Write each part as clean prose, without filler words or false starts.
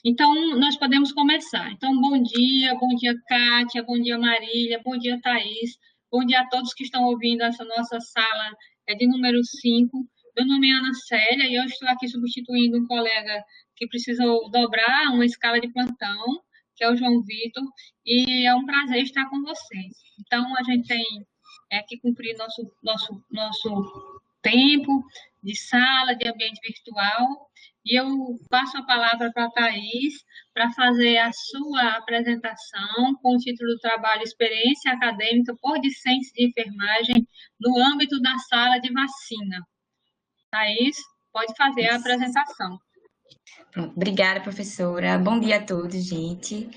Então, nós podemos começar. Então, bom dia, Kátia, bom dia, Marília, bom dia, Thaís, bom dia a todos que estão ouvindo essa nossa sala de número 5. Meu nome é Ana Célia e eu estou aqui substituindo um colega que precisou dobrar uma escala de plantão, que é o João Vitor, e é um prazer estar com vocês. Então, a gente tem que cumprir nosso tempo de sala, de ambiente virtual, e eu passo a palavra para a Thais para fazer a sua apresentação com o título do trabalho Experiência Acadêmica por Discente de Enfermagem no âmbito da sala de vacina. Thais, pode fazer a apresentação. Pronto, obrigada, professora. Bom dia a todos, gente.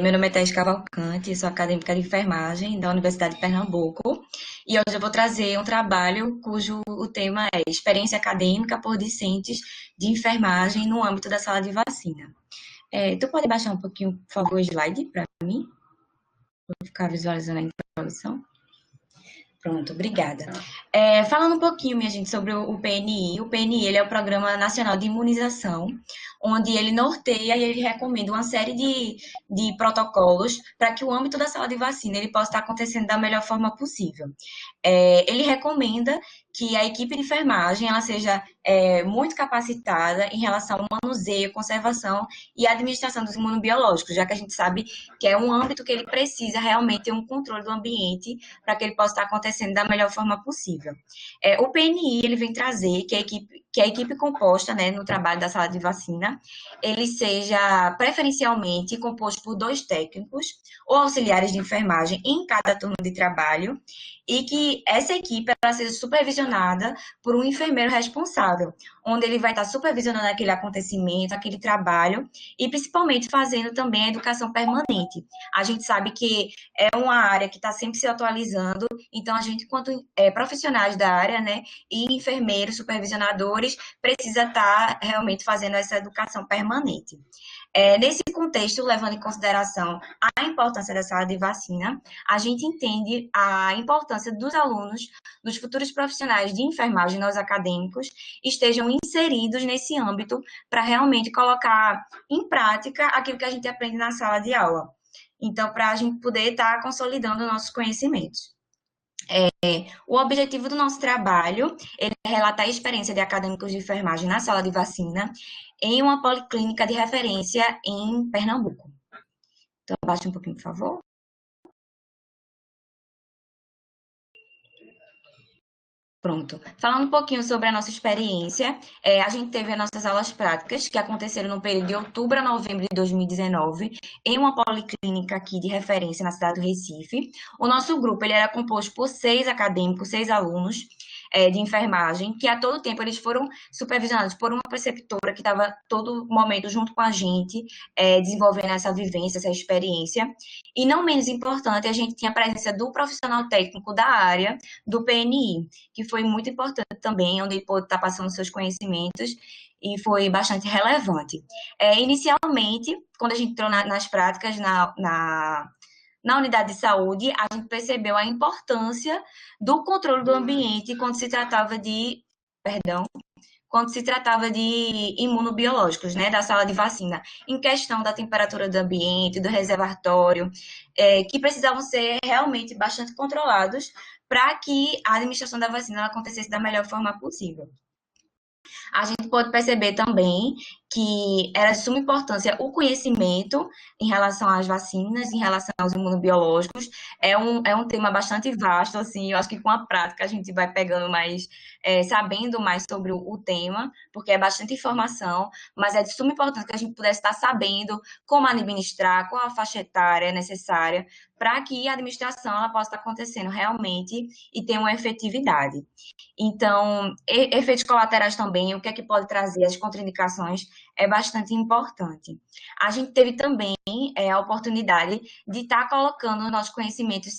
Meu nome é Thaís Cavalcante, sou acadêmica de enfermagem da Universidade de Pernambuco. E hoje eu vou trazer um trabalho cujo o tema é Experiência Acadêmica por Discentes de Enfermagem no âmbito da sala de vacina. Tu pode baixar um pouquinho, por favor, o slide para mim? Vou ficar visualizando a introdução. Pronto, obrigada. Falando um pouquinho, minha gente, sobre o PNI. O PNI ele é o Programa Nacional de Imunização, onde ele norteia e ele recomenda uma série de protocolos para que o âmbito da sala de vacina ele possa estar acontecendo da melhor forma possível. Ele recomenda que a equipe de enfermagem ela seja muito capacitada em relação ao manuseio, conservação e administração dos imunobiológicos, já que a gente sabe que é um âmbito que ele precisa realmente ter um controle do ambiente para que ele possa estar acontecendo da melhor forma possível. O PNI ele vem trazer que a equipe composta, né, no trabalho da sala de vacina, ele seja preferencialmente composto por 2 técnicos ou auxiliares de enfermagem em cada turno de trabalho, e que essa equipe ela seja supervisionada por um enfermeiro responsável, onde ele vai estar supervisionando aquele acontecimento, aquele trabalho, e principalmente fazendo também a educação permanente. A gente sabe que é uma área que está sempre se atualizando, então a gente, enquanto profissionais da área, né, e enfermeiros, supervisionadores, precisa estar realmente fazendo essa educação permanente. Nesse contexto, levando em consideração a importância da sala de vacina, a gente entende a importância dos alunos, dos futuros profissionais de enfermagem, nós acadêmicos, estejam inseridos nesse âmbito para realmente colocar em prática aquilo que a gente aprende na sala de aula. Então, para a gente poder estar consolidando nossos conhecimentos. O objetivo do nosso trabalho é relatar a experiência de acadêmicos de enfermagem na sala de vacina em uma policlínica de referência em Pernambuco. Então, abaixa um pouquinho, por favor. Pronto. Falando um pouquinho sobre a nossa experiência, a gente teve as nossas aulas práticas, que aconteceram no período de outubro a novembro de 2019, em uma policlínica aqui de referência na cidade do Recife. O nosso grupo ele era composto por 6 acadêmicos, 6 alunos, de enfermagem, que a todo tempo eles foram supervisionados por uma preceptora que estava todo momento junto com a gente, desenvolvendo essa vivência, essa experiência. E não menos importante, a gente tinha a presença do profissional técnico da área, do PNI, que foi muito importante também, onde ele pôde estar passando seus conhecimentos e foi bastante relevante. Inicialmente, quando a gente entrou nas práticas na unidade de saúde, a gente percebeu a importância do controle do ambiente quando se tratava de imunobiológicos, né, da sala de vacina, em questão da temperatura do ambiente, do reservatório, que precisavam ser realmente bastante controlados para que a administração da vacina acontecesse da melhor forma possível. A gente pode perceber também que era de suma importância o conhecimento em relação às vacinas, em relação aos imunobiológicos. É um tema bastante vasto, assim, eu acho que com a prática a gente vai pegando mais, sabendo mais sobre o tema, porque é bastante informação, mas é de suma importância que a gente pudesse estar sabendo como administrar, qual a faixa etária necessária, para que a administração ela possa estar acontecendo realmente e ter uma efetividade. Então, efeitos colaterais também, o que é que pode trazer, as contraindicações, é bastante importante. A gente teve também a oportunidade de estar colocando nossos conhecimentos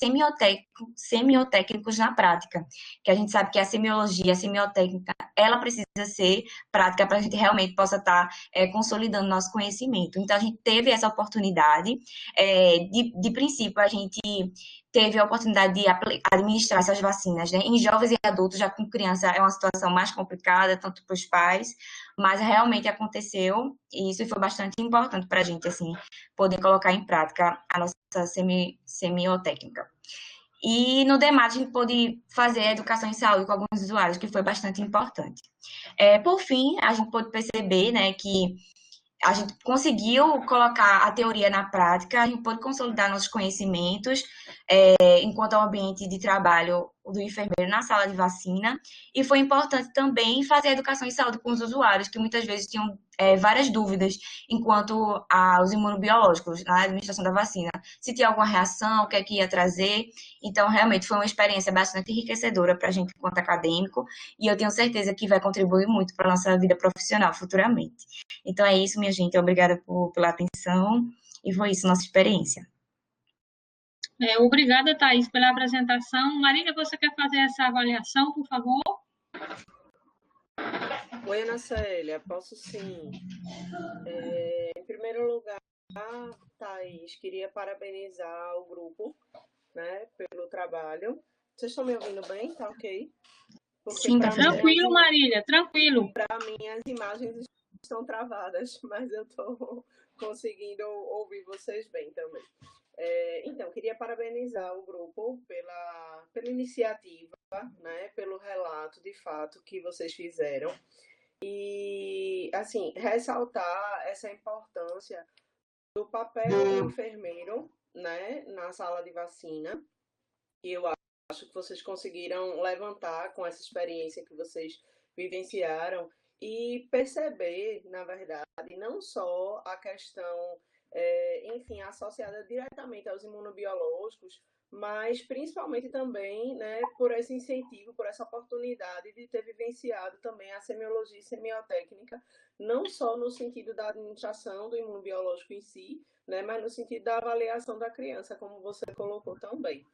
semiotécnicos na prática, que a gente sabe que a semiologia, a semiotécnica, ela precisa ser prática para a gente realmente possa estar consolidando nosso conhecimento. Então, a gente teve essa oportunidade. De princípio, a gente teve a oportunidade de administrar essas vacinas, né? Em jovens e adultos, já com criança é uma situação mais complicada, tanto para os pais, mas realmente aconteceu e isso foi bastante importante para a gente, assim, poder colocar em prática a nossa semiotécnica. E no DEMAT a gente pôde fazer a educação em saúde com alguns usuários, que foi bastante importante. Por fim, a gente pôde perceber, né, que a gente conseguiu colocar a teoria na prática, a gente pôde consolidar nossos conhecimentos enquanto ao ambiente de trabalho do enfermeiro na sala de vacina, e foi importante também fazer a educação em saúde com os usuários, que muitas vezes tinham várias dúvidas enquanto aos imunobiológicos na administração da vacina, se tinha alguma reação, o que é que ia trazer. Então, realmente foi uma experiência bastante enriquecedora para a gente enquanto acadêmico, e eu tenho certeza que vai contribuir muito para a nossa vida profissional futuramente. Então é isso, minha gente. Obrigada pela atenção, e foi isso, nossa experiência. Obrigada, Thaís, pela apresentação. Marília, você quer fazer essa avaliação, por favor? Oi, Ana Célia, posso sim. Em primeiro lugar, Thaís, queria parabenizar o grupo, né, pelo trabalho. Vocês estão me ouvindo bem? Tá ok? Porque sim, tranquilo, Marília, tranquilo. Para mim, as imagens estão travadas, mas eu estou conseguindo ouvir vocês bem também. Então, queria parabenizar o grupo pela iniciativa, né, pelo relato de fato que vocês fizeram. E, assim, ressaltar essa importância do papel do enfermeiro, né, na sala de vacina. E eu acho que vocês conseguiram levantar com essa experiência que vocês vivenciaram e perceber, na verdade, não só a questão, enfim, associada diretamente aos imunobiológicos, mas principalmente também, né, por esse incentivo, por essa oportunidade de ter vivenciado também a semiologia e semiotécnica, não só no sentido da administração do imunobiológico em si, né, mas no sentido da avaliação da criança, como você colocou também.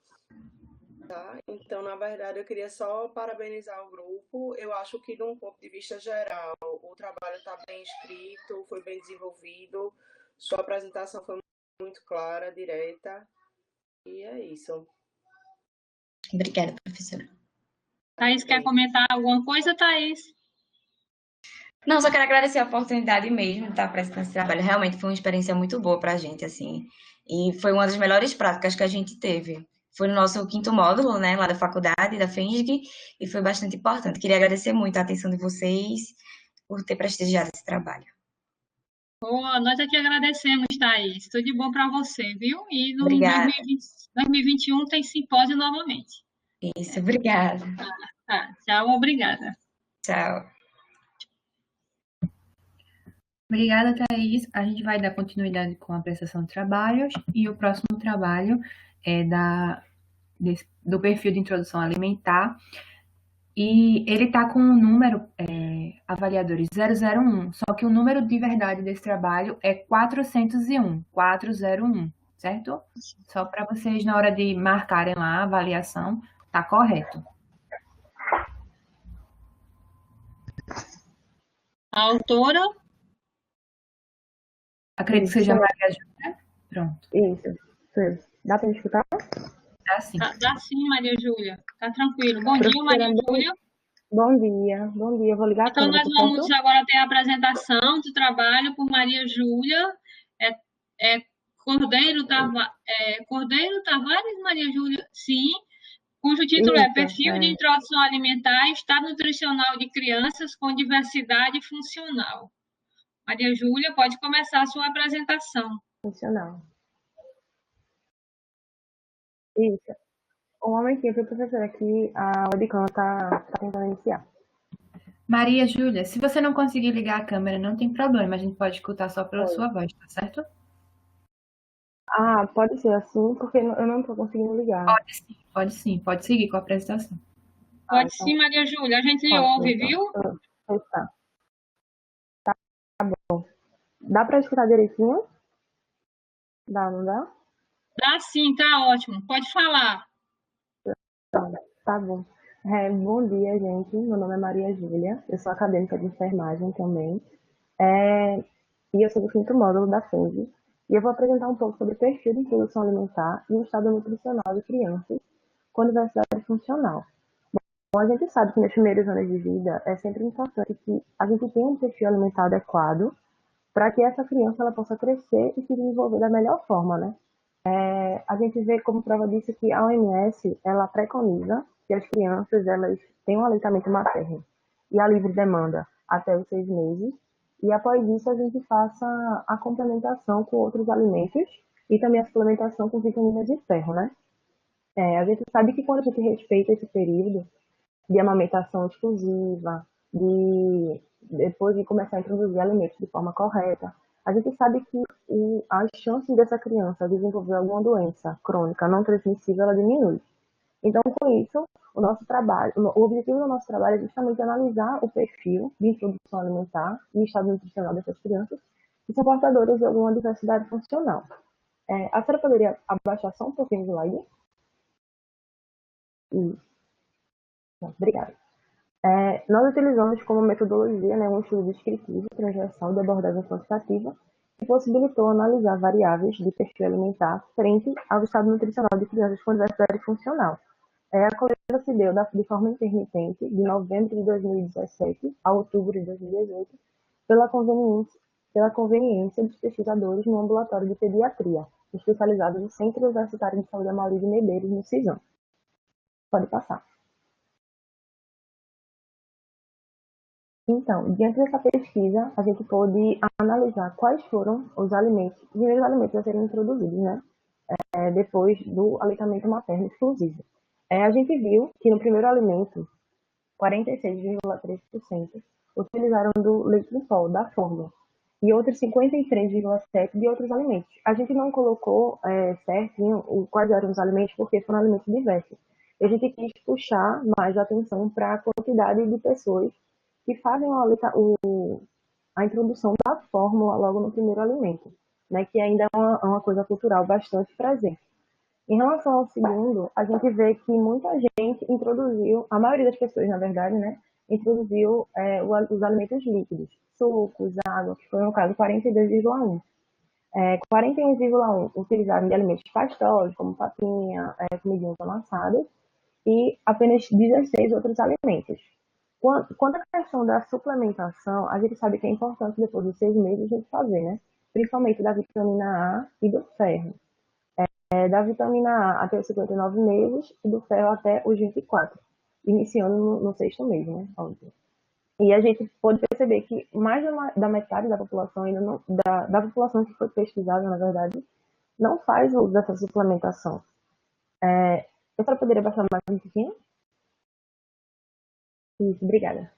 Tá? Então, na verdade, eu queria só parabenizar o grupo. Eu acho que, de um ponto de vista geral, o trabalho está bem escrito, foi bem desenvolvido, sua apresentação foi muito clara, direta, e é isso. Obrigada, professora. Thaís, quer comentar alguma coisa, Thaís? Não, só quero agradecer a oportunidade mesmo de estar apresentando esse trabalho. Realmente foi uma experiência muito boa para a gente, assim. E foi uma das melhores práticas que a gente teve. Foi no nosso 5º módulo, né, lá da faculdade, da FENSG, e foi bastante importante. Queria agradecer muito a atenção de vocês por ter prestigiado esse trabalho. Nós aqui agradecemos, Thaís. Tudo de bom para você, viu? E no Obrigada. 2021 tem simpósio novamente. Isso, obrigada. Tá, tchau, obrigada. Tchau. Obrigada, Thaís. A gente vai dar continuidade com a prestação de trabalhos e o próximo trabalho é do perfil de introdução alimentar. E ele está com o número avaliadores 001, só que o número de verdade desse trabalho é 401, certo? Só para vocês, na hora de marcarem lá a avaliação, tá correto. A autora? Acredito que seja Maria Júlia. Pronto. Isso. Dá para me escutar? Dá sim. Dá sim, Maria Júlia. Tá tranquilo. Bom dia, Maria Júlia. Bom dia. Vou ligar a câmera. Então, nós vamos agora ter a apresentação do trabalho por Maria Júlia. Cordeiro Tavares, Maria Júlia, sim, cujo título é Perfil de Introdução Alimentar e Estado Nutricional de Crianças com Diversidade Funcional. Maria Júlia, pode começar a sua apresentação. Funcional. Isso. Um momentinho, professor, aqui a webcam está tentando iniciar. Maria Júlia, se você não conseguir ligar a câmera, não tem problema, a gente pode escutar só pela sua voz, tá certo? Ah, pode ser assim, porque eu não estou conseguindo ligar. Pode sim, pode seguir com a apresentação. Pode então, sim, Maria Júlia, a gente lhe ouve, então. Viu? Tá bom. Dá para escutar direitinho? Não dá? Dá sim, tá ótimo, pode falar. Tá bom. Bom dia, gente. Meu nome é Maria Júlia, eu sou acadêmica de enfermagem também. E eu sou do 5º módulo da FENG. E eu vou apresentar um pouco sobre o perfil de introdução alimentar e o estado nutricional de crianças com diversidade funcional. a gente sabe que nos primeiros anos de vida é sempre importante que a gente tenha um perfil alimentar adequado para que essa criança ela possa crescer e se desenvolver da melhor forma, né? A gente vê como prova disso que a OMS ela preconiza que as crianças elas tenham um aleitamento materno e a livre demanda até os 6 meses, e após isso a gente faça a complementação com outros alimentos e também a suplementação com vitaminas e ferro, né? A gente sabe que quando a gente respeita esse período de amamentação exclusiva, depois de começar a introduzir alimentos de forma correta, a gente sabe que as chances dessa criança desenvolver alguma doença crônica não transmissível ela diminui. Então, com isso, o objetivo do nosso trabalho é justamente analisar o perfil de introdução alimentar e estado nutricional dessas crianças que são portadoras de alguma diversidade funcional. A senhora poderia abaixar só um pouquinho o slide? Isso. Obrigada. Nós utilizamos como metodologia, né, um estudo descritivo, transversal de abordagem quantitativa, que possibilitou analisar variáveis de perfil alimentar frente ao estado nutricional de crianças com diversidade funcional. A coleta se deu de forma intermitente, de novembro de 2017 a outubro de 2018, pela conveniência dos pesquisadores no ambulatório de pediatria, especializado no Centro Universitário de Saúde Amaury de Medeiros, no CISAM. Pode passar. Então, diante dessa pesquisa, a gente pôde analisar quais foram os primeiros alimentos a serem introduzidos, né? Depois do aleitamento materno exclusivo. A gente viu que no primeiro alimento, 46,3% utilizaram do leite em pó, da fórmula, e outros 53,7% de outros alimentos. A gente não colocou certinho quais eram os alimentos, porque foram alimentos diversos. E a gente quis puxar mais atenção para a quantidade de pessoas que fazem a introdução da fórmula logo no primeiro alimento, né, que ainda é uma coisa cultural bastante presente. Em relação ao segundo, a gente vê que muita gente introduziu, a maioria das pessoas, na verdade, né, introduziu os alimentos líquidos, sucos, água, que foi no caso 42,1%. 41,1% utilizaram de alimentos pastosos, como papinha, comidinhas amassadas, e apenas 16 outros alimentos. Quanto à questão da suplementação, a gente sabe que é importante depois dos 6 meses a gente fazer, né? Principalmente da vitamina A e do ferro. Da vitamina A até os 59 meses e do ferro até os 24, iniciando no 6º mês, né? Óbvio. E a gente pode perceber que mais da metade da população, ainda não, da população que foi pesquisada, na verdade, não faz uso dessa suplementação. Eu só poderia baixar mais um pouquinho? Isso, obrigada.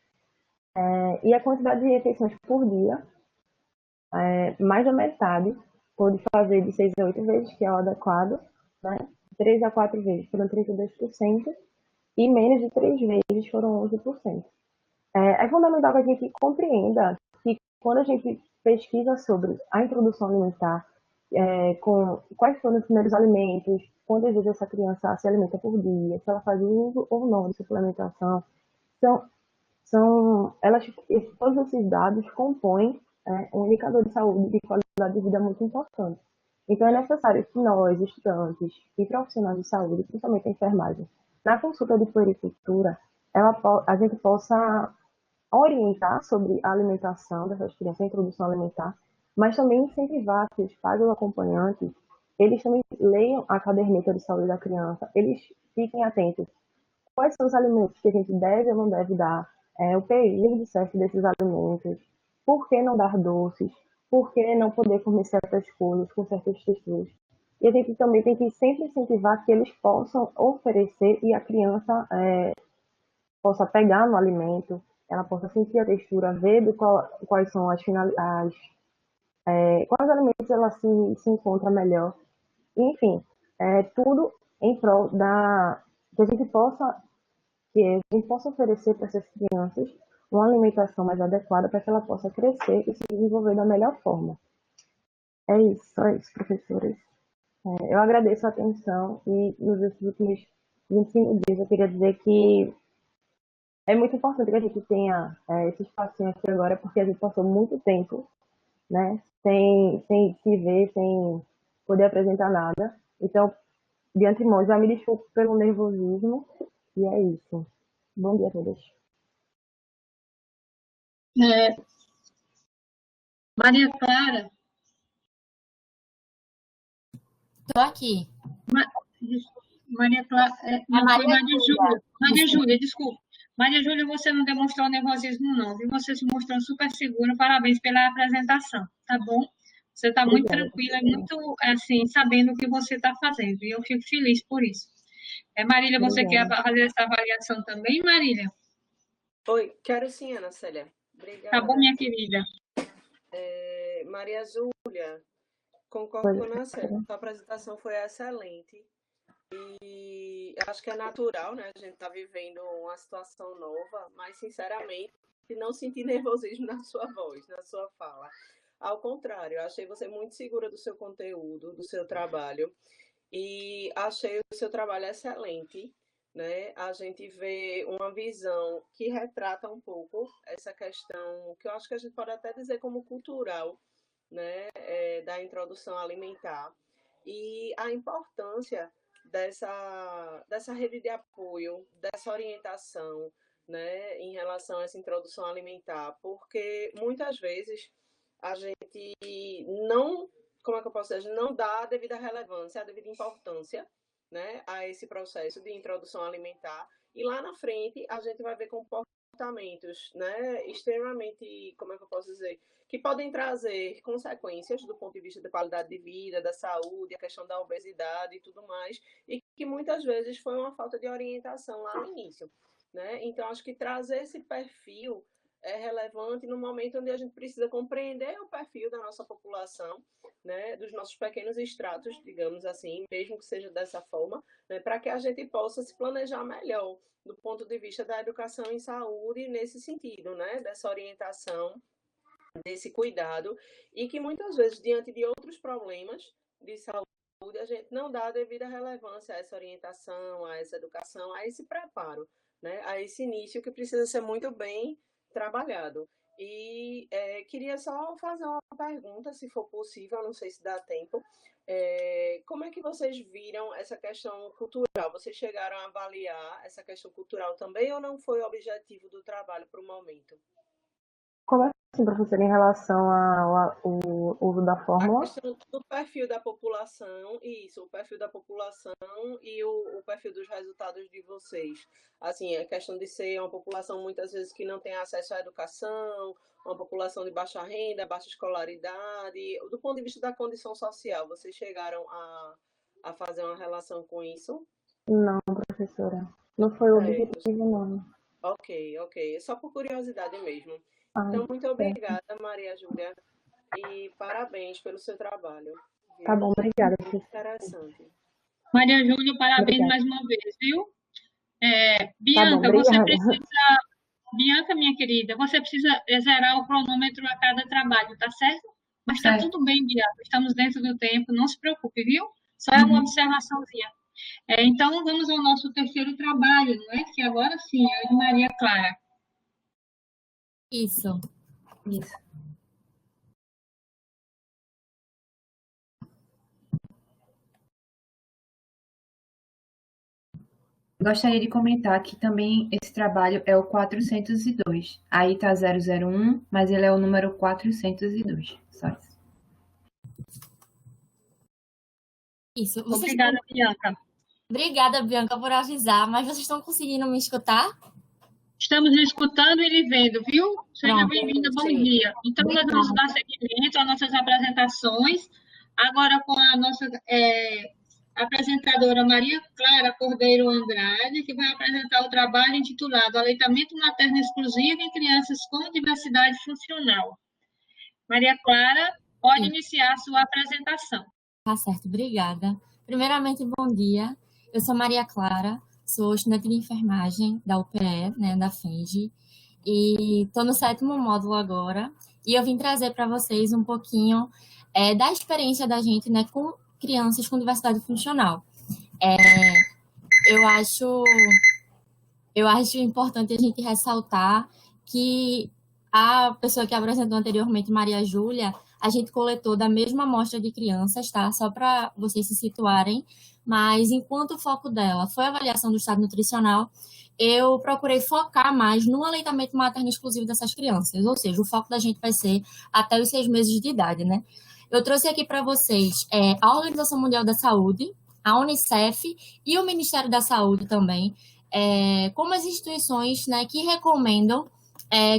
E a quantidade de refeições por dia, mais da metade pode fazer de 6 a 8 vezes, que é o adequado, né? 3 a 4 vezes foram 32%, e menos de 3 vezes foram 11%. É fundamental que a gente compreenda que quando a gente pesquisa sobre a introdução alimentar, com quais foram os primeiros alimentos, quantas vezes essa criança se alimenta por dia, se ela faz uso ou não de suplementação, todos esses dados compõem um indicador de saúde e de qualidade de vida muito importante. Então, é necessário que nós, estudantes e profissionais de saúde, principalmente a enfermagem, na consulta de puericultura, a gente possa orientar sobre a alimentação dessas crianças, a introdução alimentar, mas também incentivar que os pais ou acompanhantes, eles também leiam a caderneta de saúde da criança, eles fiquem atentos quais são os alimentos que a gente deve ou não deve dar, o período certo desses alimentos, por que não dar doces, por que não poder comer certas coisas com certas texturas. E a gente também tem que sempre incentivar que eles possam oferecer e a criança possa pegar no alimento, ela possa sentir a textura, ver quais são quais alimentos ela se encontra melhor. Enfim, tudo em prol que a gente possa oferecer para essas crianças uma alimentação mais adequada para que ela possa crescer e se desenvolver da melhor forma. É isso, professores. Eu agradeço a atenção e nos últimos 25 dias eu queria dizer que é muito importante que a gente tenha esse espacinho aqui agora, porque a gente passou muito tempo, né, sem se ver, sem poder apresentar nada. Então, de antemão, já me desculpo pelo nervosismo, e é isso. Bom dia a todos. Maria Clara. Estou aqui. Maria Clara. Não, foi Maria Júlia. Maria Júlia, desculpa. Maria Júlia, você não demonstrou nervosismo, não, viu? Você se mostrou super segura. Parabéns pela apresentação, tá bom? Você está muito tranquila, muito, assim, sabendo o que você está fazendo. E eu fico feliz por isso. Marília, você quer fazer essa avaliação também, Marília? Oi, quero sim, Ana Célia. Obrigada. Tá bom, minha querida. Maria Júlia, concordo com a Ana Célia. A apresentação foi excelente. E acho que é natural, né? A gente está vivendo uma situação nova, mas, sinceramente, não senti nervosismo na sua voz, na sua fala. Ao contrário, eu achei você muito segura do seu conteúdo, do seu trabalho, e achei o seu trabalho excelente, né? A gente vê uma visão que retrata um pouco essa questão, que eu acho que a gente pode até dizer como cultural, né? Da introdução alimentar, e a importância dessa rede de apoio, dessa orientação, né, em relação a essa introdução alimentar, porque muitas vezes a gente não, como é que eu posso dizer, não dá a devida relevância, a devida importância, né, a esse processo de introdução alimentar, e lá na frente a gente vai ver comportamentos, né, extremamente, como é que eu posso dizer, que podem trazer consequências do ponto de vista da qualidade de vida, da saúde, a questão da obesidade e tudo mais, e que muitas vezes foi uma falta de orientação lá no início, né? Então, acho que trazer esse perfil é relevante no momento onde a gente precisa compreender o perfil da nossa população, né, dos nossos pequenos estratos, digamos assim, mesmo que seja dessa forma, né, para que a gente possa se planejar melhor do ponto de vista da educação em saúde nesse sentido, né, dessa orientação, desse cuidado, e que muitas vezes, diante de outros problemas de saúde, a gente não dá a devida relevância a essa orientação, a essa educação, a esse preparo, né, a esse início que precisa ser muito bem trabalhado. E queria só fazer uma pergunta, se for possível, não sei se dá tempo. Como é que vocês viram essa questão cultural? Vocês chegaram a avaliar essa questão cultural também, ou não foi o objetivo do trabalho para o momento? Como assim, professora, em relação ao uso da fórmula? A questão do perfil da população, isso, o perfil da população e o perfil dos resultados de vocês. Assim, a questão de ser uma população, muitas vezes, que não tem acesso à educação, uma população de baixa renda, baixa escolaridade, do ponto de vista da condição social, vocês chegaram a fazer uma relação com isso? Não, professora. Não foi o objetivo, não. Ok. Só por curiosidade mesmo. Ah, Então, muito obrigada, Maria Júlia, e parabéns pelo seu trabalho. Tá bom, obrigada. Interessante. Maria Júlia, parabéns mais uma vez, viu? Bianca, tá bom, você precisa... Bianca, minha querida, você precisa zerar o cronômetro a cada trabalho, tá certo? Mas tá tudo bem, Bianca, estamos dentro do tempo, não se preocupe, viu? Só é uma observaçãozinha. Então, vamos ao nosso terceiro trabalho, não é? Que agora sim, é de Maria Clara. Isso. Gostaria de comentar que também esse trabalho é o 402. Aí está 001, mas ele é o número 402. Só isso. Isso. Obrigada, Bianca. Obrigada, Bianca, por avisar, mas vocês estão conseguindo me escutar? Estamos lhe escutando e lhe vendo, viu? Seja bem-vinda, bom dia. Então, nós vamos dar seguimento às nossas apresentações, agora com a nossa apresentadora Maria Clara Cordeiro Andrade, que vai apresentar o trabalho intitulado Aleitamento Materno Exclusivo em Crianças com Diversidade Funcional. Maria Clara, pode iniciar a sua apresentação. Tá certo, obrigada. Primeiramente, bom dia. Eu sou Maria Clara, sou estudante de enfermagem da UPE, né, da FENG, e estou no 7º módulo agora, e eu vim trazer para vocês um pouquinho da experiência da gente, né, com crianças com diversidade funcional. Eu acho importante a gente ressaltar que a pessoa que apresentou anteriormente, Maria Júlia, a gente coletou da mesma amostra de crianças, tá? Só para vocês se situarem. Mas, enquanto o foco dela foi a avaliação do estado nutricional, eu procurei focar mais no aleitamento materno exclusivo dessas crianças. Ou seja, o foco da gente vai ser até os 6 meses de idade, né? Eu trouxe aqui para vocês a Organização Mundial da Saúde, a Unicef e o Ministério da Saúde também, como as instituições, né, que recomendam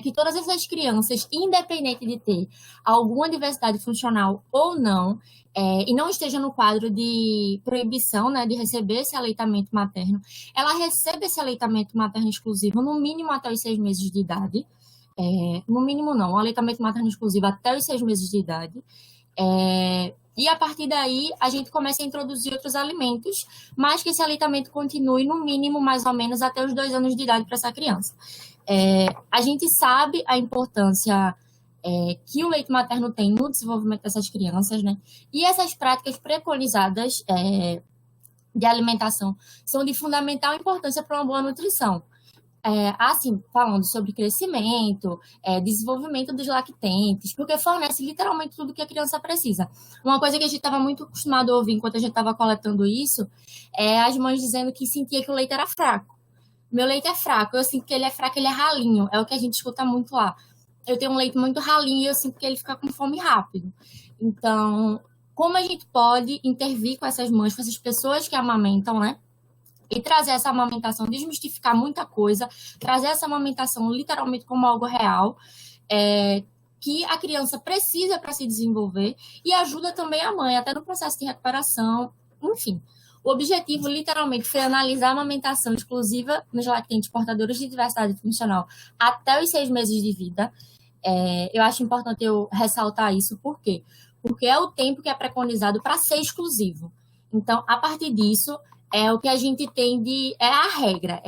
que todas essas crianças, independente de ter alguma diversidade funcional ou não, e não esteja no quadro de proibição, né, de receber esse aleitamento materno, ela recebe esse aleitamento materno exclusivo no mínimo até os 6 meses de idade. No mínimo não, o aleitamento materno exclusivo até os 6 meses de idade. E a partir daí, a gente começa a introduzir outros alimentos, mas que esse aleitamento continue no mínimo, mais ou menos, até os 2 anos de idade para essa criança. A gente sabe a importância que o leite materno tem no desenvolvimento dessas crianças, né? E essas práticas preconizadas de alimentação são de fundamental importância para uma boa nutrição. Assim, falando sobre crescimento, desenvolvimento dos lactentes, porque fornece literalmente tudo que a criança precisa. Uma coisa que a gente estava muito acostumado a ouvir enquanto a gente estava coletando isso, as mães dizendo que sentia que o leite era fraco. Meu leite é fraco, eu sinto que ele é fraco, ele é ralinho, é o que a gente escuta muito lá. Eu tenho um leite muito ralinho e eu sinto que ele fica com fome rápido. Então, como a gente pode intervir com essas mães, com essas pessoas que amamentam, né? E trazer essa amamentação, desmistificar muita coisa, trazer essa amamentação literalmente como algo real, que a criança precisa para se desenvolver e ajuda também a mãe, até no processo de recuperação, enfim. O objetivo, literalmente, foi analisar a amamentação exclusiva nos lactentes portadores de diversidade funcional até os 6 meses de vida. Eu acho importante eu ressaltar isso, por quê? Porque é o tempo que é preconizado para ser exclusivo. Então, a partir disso, o que a gente tem é a regra.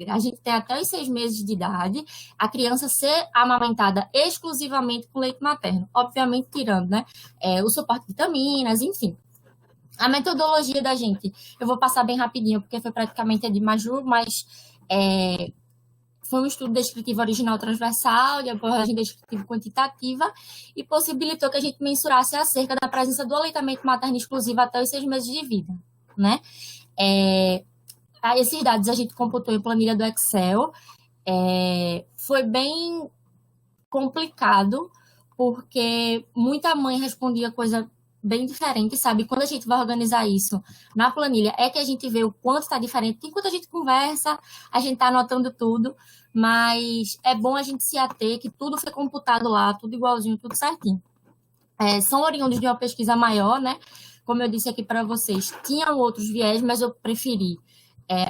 A gente tem até os 6 meses de idade a criança ser amamentada exclusivamente com leite materno. Obviamente, tirando, né, o suporte de vitaminas, enfim. A metodologia da gente, eu vou passar bem rapidinho, porque foi praticamente a de Maju, mas foi um estudo descritivo original transversal, de abordagem descritiva quantitativa, e possibilitou que a gente mensurasse acerca da presença do aleitamento materno exclusivo até os 6 meses de vida, né? Esses dados a gente computou em planilha do Excel. Foi bem complicado, porque muita mãe respondia coisa bem diferente, sabe? Quando a gente vai organizar isso na planilha, que a gente vê o quanto está diferente. Enquanto a gente conversa, a gente está anotando tudo, mas é bom a gente se ater que tudo foi computado lá, tudo igualzinho, tudo certinho. São oriundos de uma pesquisa maior, né? Como eu disse aqui para vocês, tinham outros viés, mas eu preferi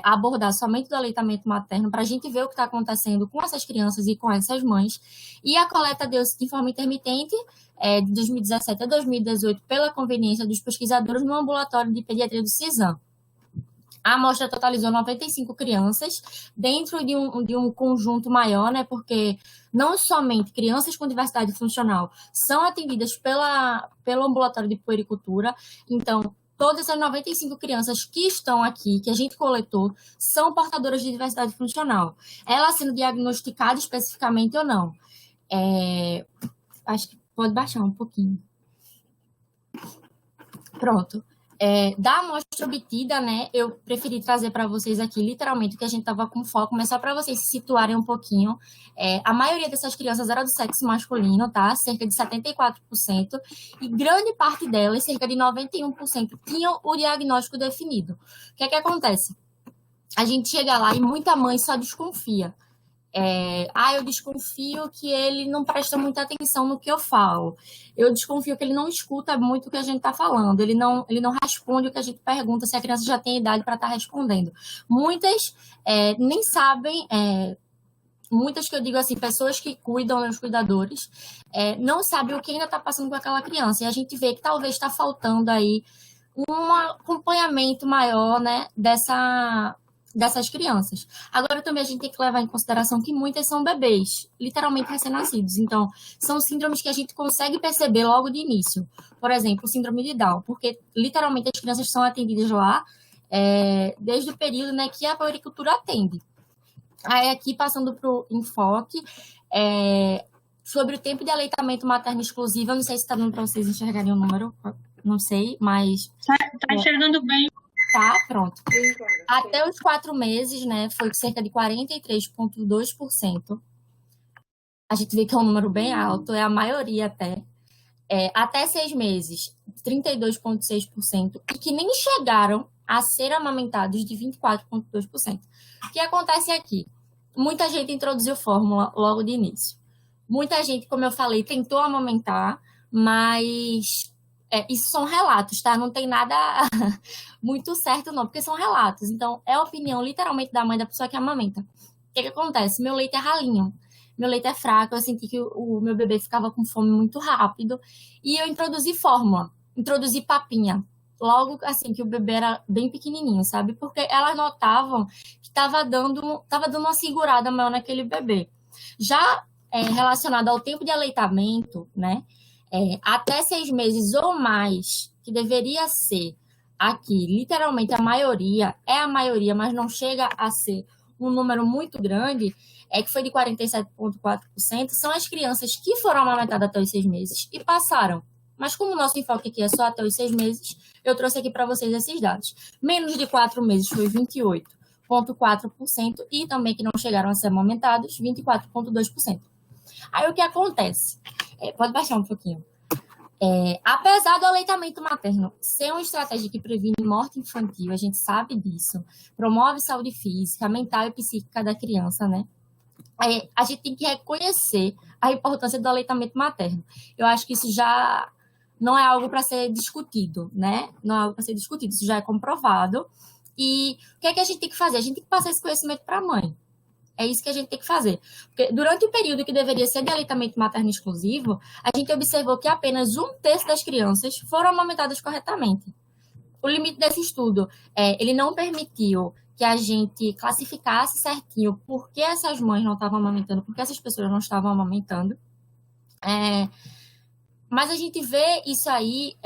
abordar somente do aleitamento materno para a gente ver o que está acontecendo com essas crianças e com essas mães. E a coleta deu-se de forma intermitente, de 2017 a 2018, pela conveniência dos pesquisadores no ambulatório de pediatria do CISAM. A amostra totalizou 95 crianças, dentro de um conjunto maior, né, porque não somente crianças com diversidade funcional são atendidas pelo ambulatório de puericultura. Então, todas as 95 crianças que estão aqui, que a gente coletou, são portadoras de diversidade funcional. Elas sendo diagnosticadas especificamente ou não. Acho que pode baixar um pouquinho. Pronto. Da amostra obtida, né, eu preferi trazer para vocês aqui, literalmente, o que a gente estava com foco, mas só para vocês se situarem um pouquinho. A maioria dessas crianças era do sexo masculino, tá? Cerca de 74%, e grande parte delas, cerca de 91%, tinham o diagnóstico definido. O que é que acontece? A gente chega lá e muita mãe só desconfia. Eu desconfio que ele não presta muita atenção no que eu falo. Eu desconfio que ele não escuta muito o que a gente está falando. Ele não responde o que a gente pergunta, se a criança já tem idade para estar respondendo. Muitas nem sabem, muitas que eu digo assim, pessoas que cuidam, né, os cuidadores, não sabem o que ainda está passando com aquela criança. E a gente vê que talvez está faltando aí um acompanhamento maior, né, dessas crianças. Agora, também a gente tem que levar em consideração que muitas são bebês, literalmente recém-nascidos. Então, são síndromes que a gente consegue perceber logo de início. Por exemplo, o síndrome de Down, porque literalmente as crianças são atendidas lá desde o período, né, que a puericultura atende. Aí, aqui, passando para o enfoque, sobre o tempo de aleitamento materno exclusivo, eu não sei se está dando para vocês enxergarem o número, não sei, mas... Tá enxergando bem. Tá, pronto. Sim, claro. Até os 4 meses, né, foi cerca de 43,2%. A gente vê que é um número bem alto, é a maioria até. Até 6 meses, 32,6%, e que nem chegaram a ser amamentados de 24,2%. O que acontece aqui? Muita gente introduziu fórmula logo de início. Muita gente, como eu falei, tentou amamentar, mas isso são relatos, tá? Não tem nada muito certo, não, porque são relatos. Então, é a opinião, literalmente, da mãe da pessoa que amamenta. O que acontece? Meu leite é ralinho. Meu leite é fraco, eu senti que o meu bebê ficava com fome muito rápido. E eu introduzi fórmula, introduzi papinha. Logo, assim, que o bebê era bem pequenininho, sabe? Porque elas notavam que estava dando uma segurada maior naquele bebê. Já relacionado ao tempo de aleitamento, né? Até 6 meses ou mais, que deveria ser aqui, literalmente a maioria, mas não chega a ser um número muito grande, que foi de 47,4%, são as crianças que foram amamentadas até os 6 meses e passaram. Mas como o nosso enfoque aqui é só até os 6 meses, eu trouxe aqui para vocês esses dados. Menos de 4 meses foi 28,4% e também que não chegaram a ser amamentados, 24,2%. Aí o que acontece? Pode baixar um pouquinho. Apesar do aleitamento materno ser uma estratégia que previne morte infantil, a gente sabe disso, promove saúde física, mental e psíquica da criança, né? A gente tem que reconhecer a importância do aleitamento materno. Eu acho que isso já não é algo para ser discutido, né? Não é algo para ser discutido, isso já é comprovado. E o que é que a gente tem que fazer? A gente tem que passar esse conhecimento para a mãe. É isso que a gente tem que fazer. Porque durante o período que deveria ser de aleitamento materno exclusivo, a gente observou que apenas 1/3 das crianças foram amamentadas corretamente. O limite desse estudo, ele não permitiu que a gente classificasse certinho por que essas mães não estavam amamentando, por que essas pessoas não estavam amamentando. Mas a gente vê isso aí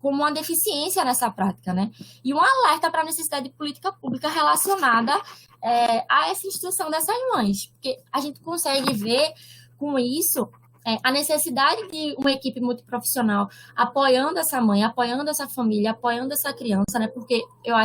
como uma deficiência nessa prática, né? E um alerta para a necessidade de política pública relacionada a essa instrução dessas mães. Porque a gente consegue ver com isso a necessidade de uma equipe multiprofissional apoiando essa mãe, apoiando essa família, apoiando essa criança, né? Porque eu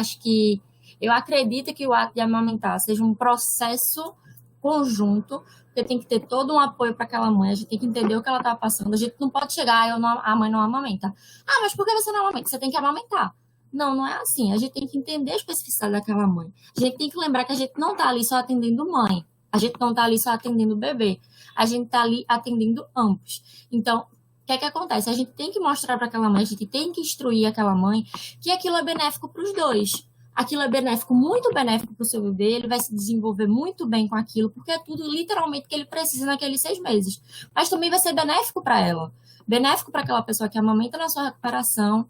acredito que o ato de amamentar seja um processo conjunto, porque tem que ter todo um apoio para aquela mãe, a gente tem que entender o que ela está passando, a gente não pode chegar, a mãe não amamenta. Mas por que você não amamenta? Você tem que amamentar. Não é assim, a gente tem que entender a especificidade daquela mãe. A gente tem que lembrar que a gente não está ali só atendendo mãe, a gente não está ali só atendendo bebê, a gente está ali atendendo ambos. Então, o que é que acontece? A gente tem que mostrar para aquela mãe, a gente tem que instruir aquela mãe que aquilo é benéfico para os dois. Aquilo é benéfico, muito benéfico para o seu bebê, ele vai se desenvolver muito bem com aquilo, porque é tudo literalmente que ele precisa naqueles 6 meses. Mas também vai ser benéfico para ela, benéfico para aquela pessoa que amamenta na sua recuperação.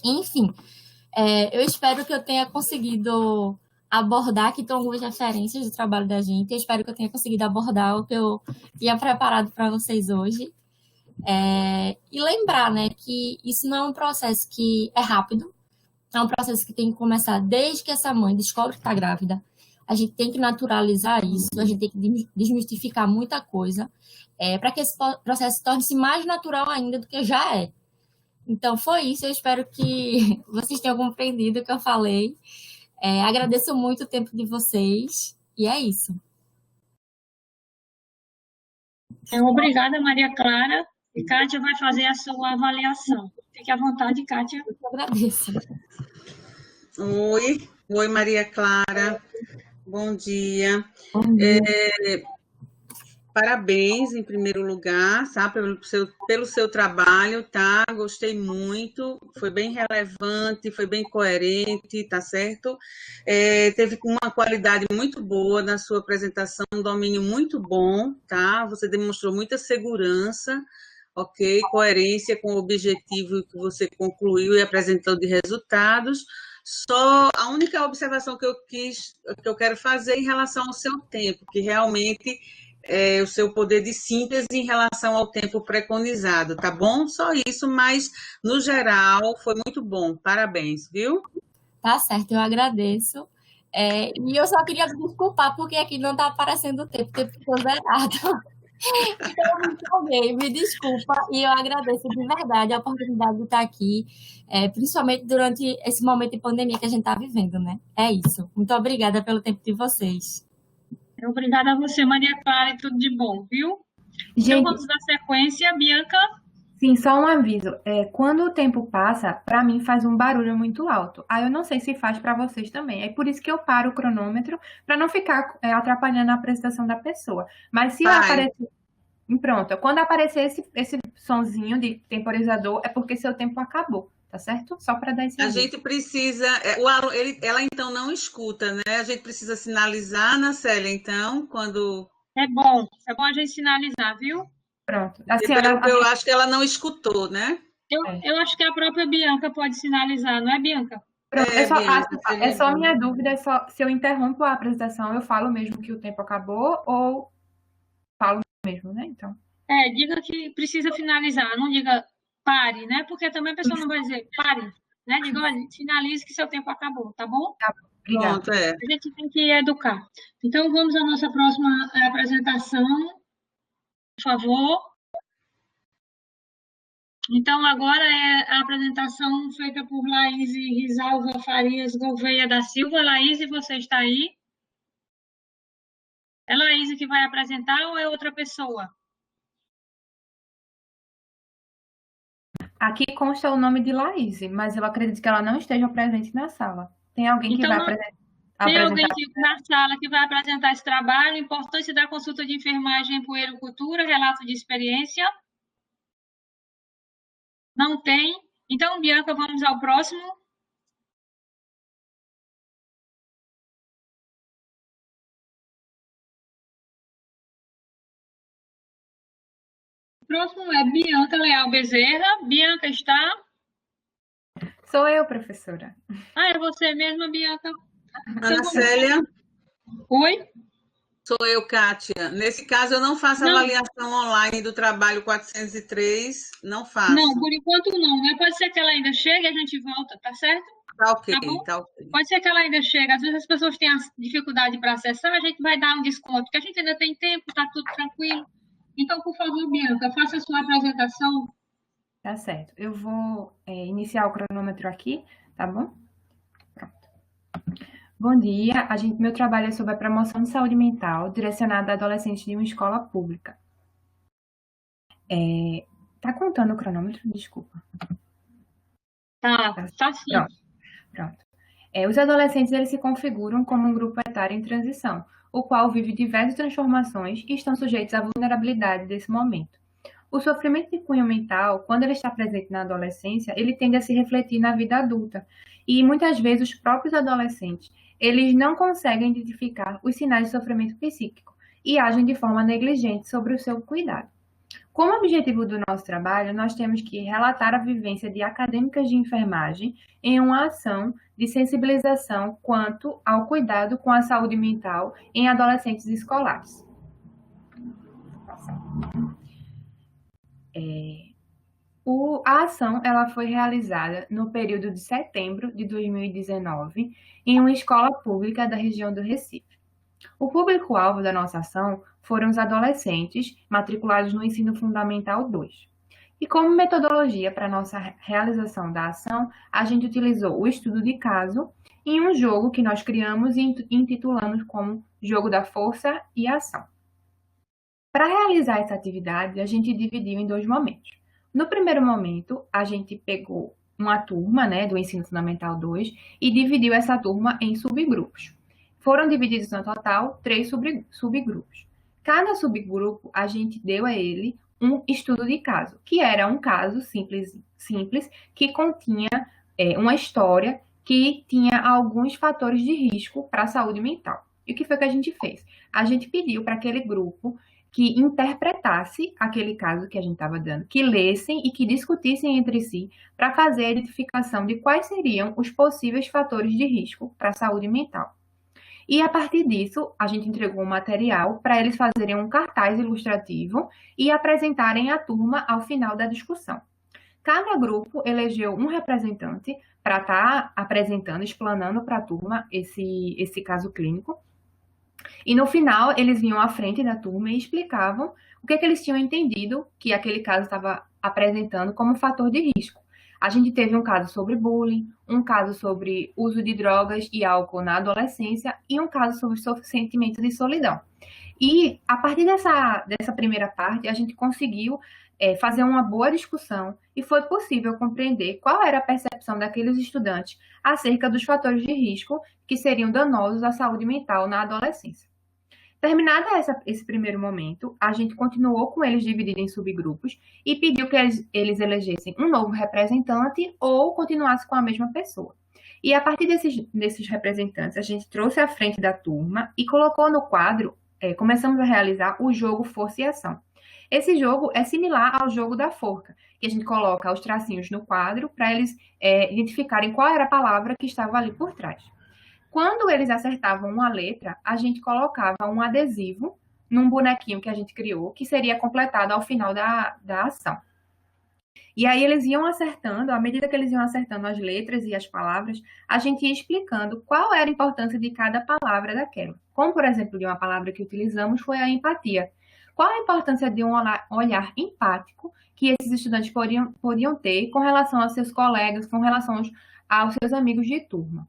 Enfim, eu espero que eu tenha conseguido abordar, que estão algumas referências do trabalho da gente, eu espero que eu tenha conseguido abordar o que eu tinha preparado para vocês hoje. E lembrar, né, que isso não é um processo que é rápido, é um processo que tem que começar desde que essa mãe descobre que está grávida. A gente tem que naturalizar isso, a gente tem que desmistificar muita coisa, para que esse processo torne-se mais natural ainda do que já é. Então, foi isso. Eu espero que vocês tenham compreendido o que eu falei. Agradeço muito o tempo de vocês. E é isso. Obrigada, Maria Clara. E Kátia vai fazer a sua avaliação. Fique à vontade, Kátia. Eu agradeço. Oi, Maria Clara. Bom dia. Bom dia. Parabéns, em primeiro lugar, tá? Pelo seu trabalho, tá? Gostei muito, foi bem relevante, foi bem coerente, tá certo? Teve uma qualidade muito boa na sua apresentação, um domínio muito bom, tá? Você demonstrou muita segurança, ok? Coerência com o objetivo que você concluiu e apresentou de resultados. Só a única observação que eu quero fazer em relação ao seu tempo, que realmente o seu poder de síntese em relação ao tempo preconizado, tá bom? Só isso, mas no geral foi muito bom. Parabéns, viu? Tá certo, eu agradeço. E eu só queria me desculpar porque aqui não tá aparecendo o tempo ficou zerado. Então, eu me empolguei, me desculpa, e eu agradeço de verdade a oportunidade de estar aqui, principalmente durante esse momento de pandemia que a gente está vivendo, né? É isso. Muito obrigada pelo tempo de vocês. Obrigada a você, Maria Clara, e tudo de bom, viu? Então, Gente, vamos dar sequência. Bianca, sim, só um aviso. Quando o tempo passa, para mim faz um barulho muito alto. Aí eu não sei se faz para vocês também. É por isso que eu paro o cronômetro, para não ficar atrapalhando a apresentação da pessoa. Mas se Vai. aparecer. Pronto, quando aparecer esse sonzinho de temporizador, é porque seu tempo acabou, tá certo? Só para dar esse A aviso. gente precisa, ela então não escuta, né? A gente precisa sinalizar na Célia, então, quando... é bom a gente sinalizar, viu? Pronto. A senhora. Eu acho que ela não escutou, né? Eu acho que a própria Bianca pode sinalizar, não é, Bianca? Pronto, Bianca, é só minha dúvida, se eu interrompo a apresentação, eu falo mesmo que o tempo acabou ou falo mesmo, né? Então. Diga que precisa finalizar, não diga pare, né? Porque também a pessoa não vai dizer pare, né? Diga, olha, finalize que seu tempo acabou, tá bom? Tá bom, obrigada. Pronto, A gente tem que educar. Então, vamos à nossa próxima apresentação, por favor. Então, agora é a apresentação feita por Laís Risalva Farias Gouveia da Silva. Laís, você está aí? É Laís que vai apresentar ou é outra pessoa? Aqui consta o nome de Laís, mas eu acredito que ela não esteja presente na sala. Tem alguém que vai apresentar? Tem alguém na sala que vai apresentar esse trabalho, importância da consulta de enfermagem em puericultura, relato de experiência? Não tem? Então, Bianca, vamos ao próximo. O próximo é Bianca Leal Bezerra. Bianca está? Sou eu, professora. É você mesma, Bianca? Ana Célia? Oi? Sou eu, Kátia. Nesse caso, eu não faço avaliação online do trabalho 403, não faço. Não, por enquanto não, né? Pode ser que ela ainda chegue e a gente volta, tá certo? Tá ok, tá ok. Pode ser que ela ainda chegue. Às vezes as pessoas têm dificuldade para acessar, a gente vai dar um desconto, porque a gente ainda tem tempo, tá tudo tranquilo. Então, por favor, Bianca, faça a sua apresentação. Tá certo. Eu vou iniciar o cronômetro aqui, tá bom? Pronto. Bom dia. Meu trabalho é sobre a promoção de saúde mental direcionada a adolescentes de uma escola pública. Tá contando o cronômetro? Desculpa. Tá sim. Pronto. Os adolescentes eles se configuram como um grupo etário em transição, o qual vive diversas transformações e estão sujeitos à vulnerabilidade desse momento. O sofrimento de cunho mental, quando ele está presente na adolescência, ele tende a se refletir na vida adulta. E muitas vezes os próprios adolescentes, eles não conseguem identificar os sinais de sofrimento psíquico e agem de forma negligente sobre o seu cuidado. Como objetivo do nosso trabalho, nós temos que relatar a vivência de acadêmicas de enfermagem em uma ação de sensibilização quanto ao cuidado com a saúde mental em adolescentes escolares. A ação ela foi realizada no período de setembro de 2019 em uma escola pública da região do Recife. O público-alvo da nossa ação foram os adolescentes matriculados no Ensino Fundamental 2. E como metodologia para a nossa realização da ação, a gente utilizou o estudo de caso em um jogo que nós criamos e intitulamos como Jogo da Força e Ação. Para realizar essa atividade, a gente dividiu em 2 momentos. No primeiro momento, a gente pegou uma turma, do Ensino Fundamental 2 e dividiu essa turma em subgrupos. Foram divididos no total 3 subgrupos. Cada subgrupo, a gente deu a ele um estudo de caso, que era um caso simples que continha uma história que tinha alguns fatores de risco para a saúde mental. E o que foi que a gente fez? A gente pediu para aquele grupo que interpretasse aquele caso que a gente estava dando, que lessem e que discutissem entre si para fazer a identificação de quais seriam os possíveis fatores de risco para a saúde mental. E, a partir disso, a gente entregou um material para eles fazerem um cartaz ilustrativo e apresentarem à turma ao final da discussão. Cada grupo elegeu um representante para estar apresentando, explanando para a turma esse caso clínico. E no final, eles vinham à frente da turma e explicavam o que eles tinham entendido que aquele caso estava apresentando como fator de risco. A gente teve um caso sobre bullying, um caso sobre uso de drogas e álcool na adolescência e um caso sobre sentimento de solidão. E a partir dessa primeira parte, a gente conseguiu fazer uma boa discussão e foi possível compreender qual era a percepção daqueles estudantes acerca dos fatores de risco que seriam danosos à saúde mental na adolescência. Terminada esse primeiro momento, a gente continuou com eles divididos em subgrupos e pediu que eles elegessem um novo representante ou continuassem com a mesma pessoa. E a partir desses representantes, a gente trouxe à frente da turma e colocou no quadro, começamos a realizar o jogo Força e Ação. Esse jogo é similar ao jogo da forca, que a gente coloca os tracinhos no quadro para eles identificarem qual era a palavra que estava ali por trás. Quando eles acertavam uma letra, a gente colocava um adesivo num bonequinho que a gente criou, que seria completado ao final da ação. E aí eles iam acertando, à medida que eles iam acertando as letras e as palavras, a gente ia explicando qual era a importância de cada palavra daquela. Como, por exemplo, de uma palavra que utilizamos foi a empatia. Qual a importância de um olhar empático que esses estudantes podiam ter com relação aos seus colegas, com relação aos seus amigos de turma?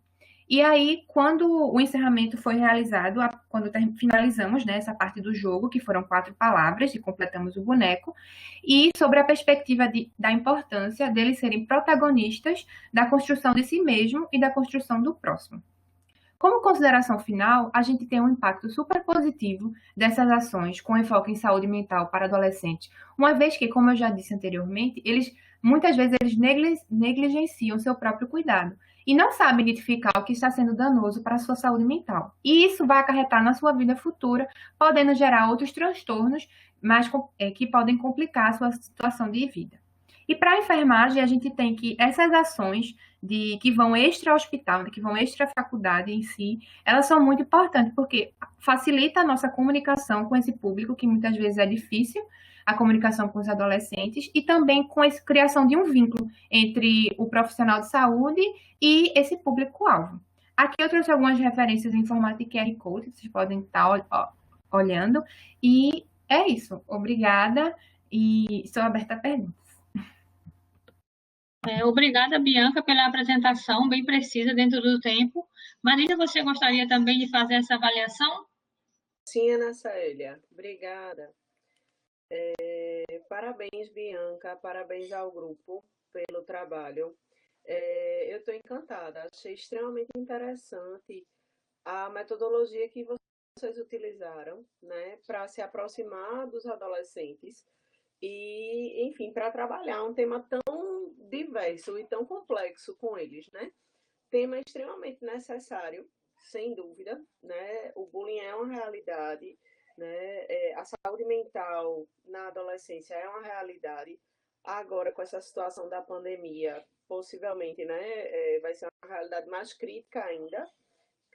E aí, quando o encerramento foi realizado, quando finalizamos, né, essa parte do jogo, que foram 4 palavras, e completamos o boneco, e sobre a perspectiva da importância deles serem protagonistas da construção de si mesmo e da construção do próximo. Como consideração final, a gente tem um impacto super positivo dessas ações com enfoque em saúde mental para adolescentes, uma vez que, como eu já disse anteriormente, muitas vezes eles negligenciam seu próprio cuidado e não sabem identificar o que está sendo danoso para a sua saúde mental. E isso vai acarretar na sua vida futura, podendo gerar outros transtornos que podem complicar a sua situação de vida. E para a enfermagem, a gente tem que essas ações que vão extra-hospital, que vão extra-faculdade em si, elas são muito importantes, porque facilita a nossa comunicação com esse público, que muitas vezes é difícil, a comunicação com os adolescentes, e também com a criação de um vínculo entre o profissional de saúde e esse público-alvo. Aqui eu trouxe algumas referências em formato de QR Code, vocês podem estar olhando, e é isso. Obrigada, e estou aberta a perguntas. Obrigada, Bianca, pela apresentação bem precisa dentro do tempo. Marisa, você gostaria também de fazer essa avaliação? Sim, Ana Célia, obrigada. Parabéns, Bianca, parabéns ao grupo pelo trabalho. Eu estou encantada, achei extremamente interessante a metodologia que vocês utilizaram, né, para se aproximar dos adolescentes e, enfim, para trabalhar um tema tão diverso e tão complexo com eles, né? Tema extremamente necessário, sem dúvida, né? O bullying é uma realidade, né? A saúde mental na adolescência é uma realidade. Agora, com essa situação da pandemia, possivelmente, né, vai ser uma realidade mais crítica ainda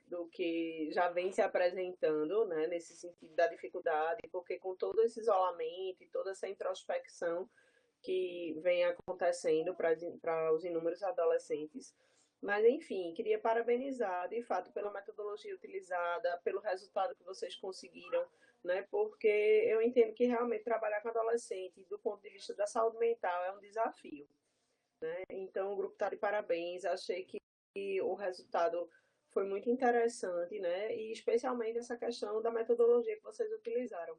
do que já vem se apresentando, né, nesse sentido da dificuldade, porque com todo esse isolamento e toda essa introspecção que vem acontecendo para os inúmeros adolescentes. Mas, enfim, queria parabenizar, de fato, pela metodologia utilizada, pelo resultado que vocês conseguiram, né? Porque eu entendo que realmente trabalhar com adolescente, do ponto de vista da saúde mental, é um desafio, né? Então, o grupo está de parabéns. Achei que o resultado foi muito interessante, né? E especialmente essa questão da metodologia que vocês utilizaram,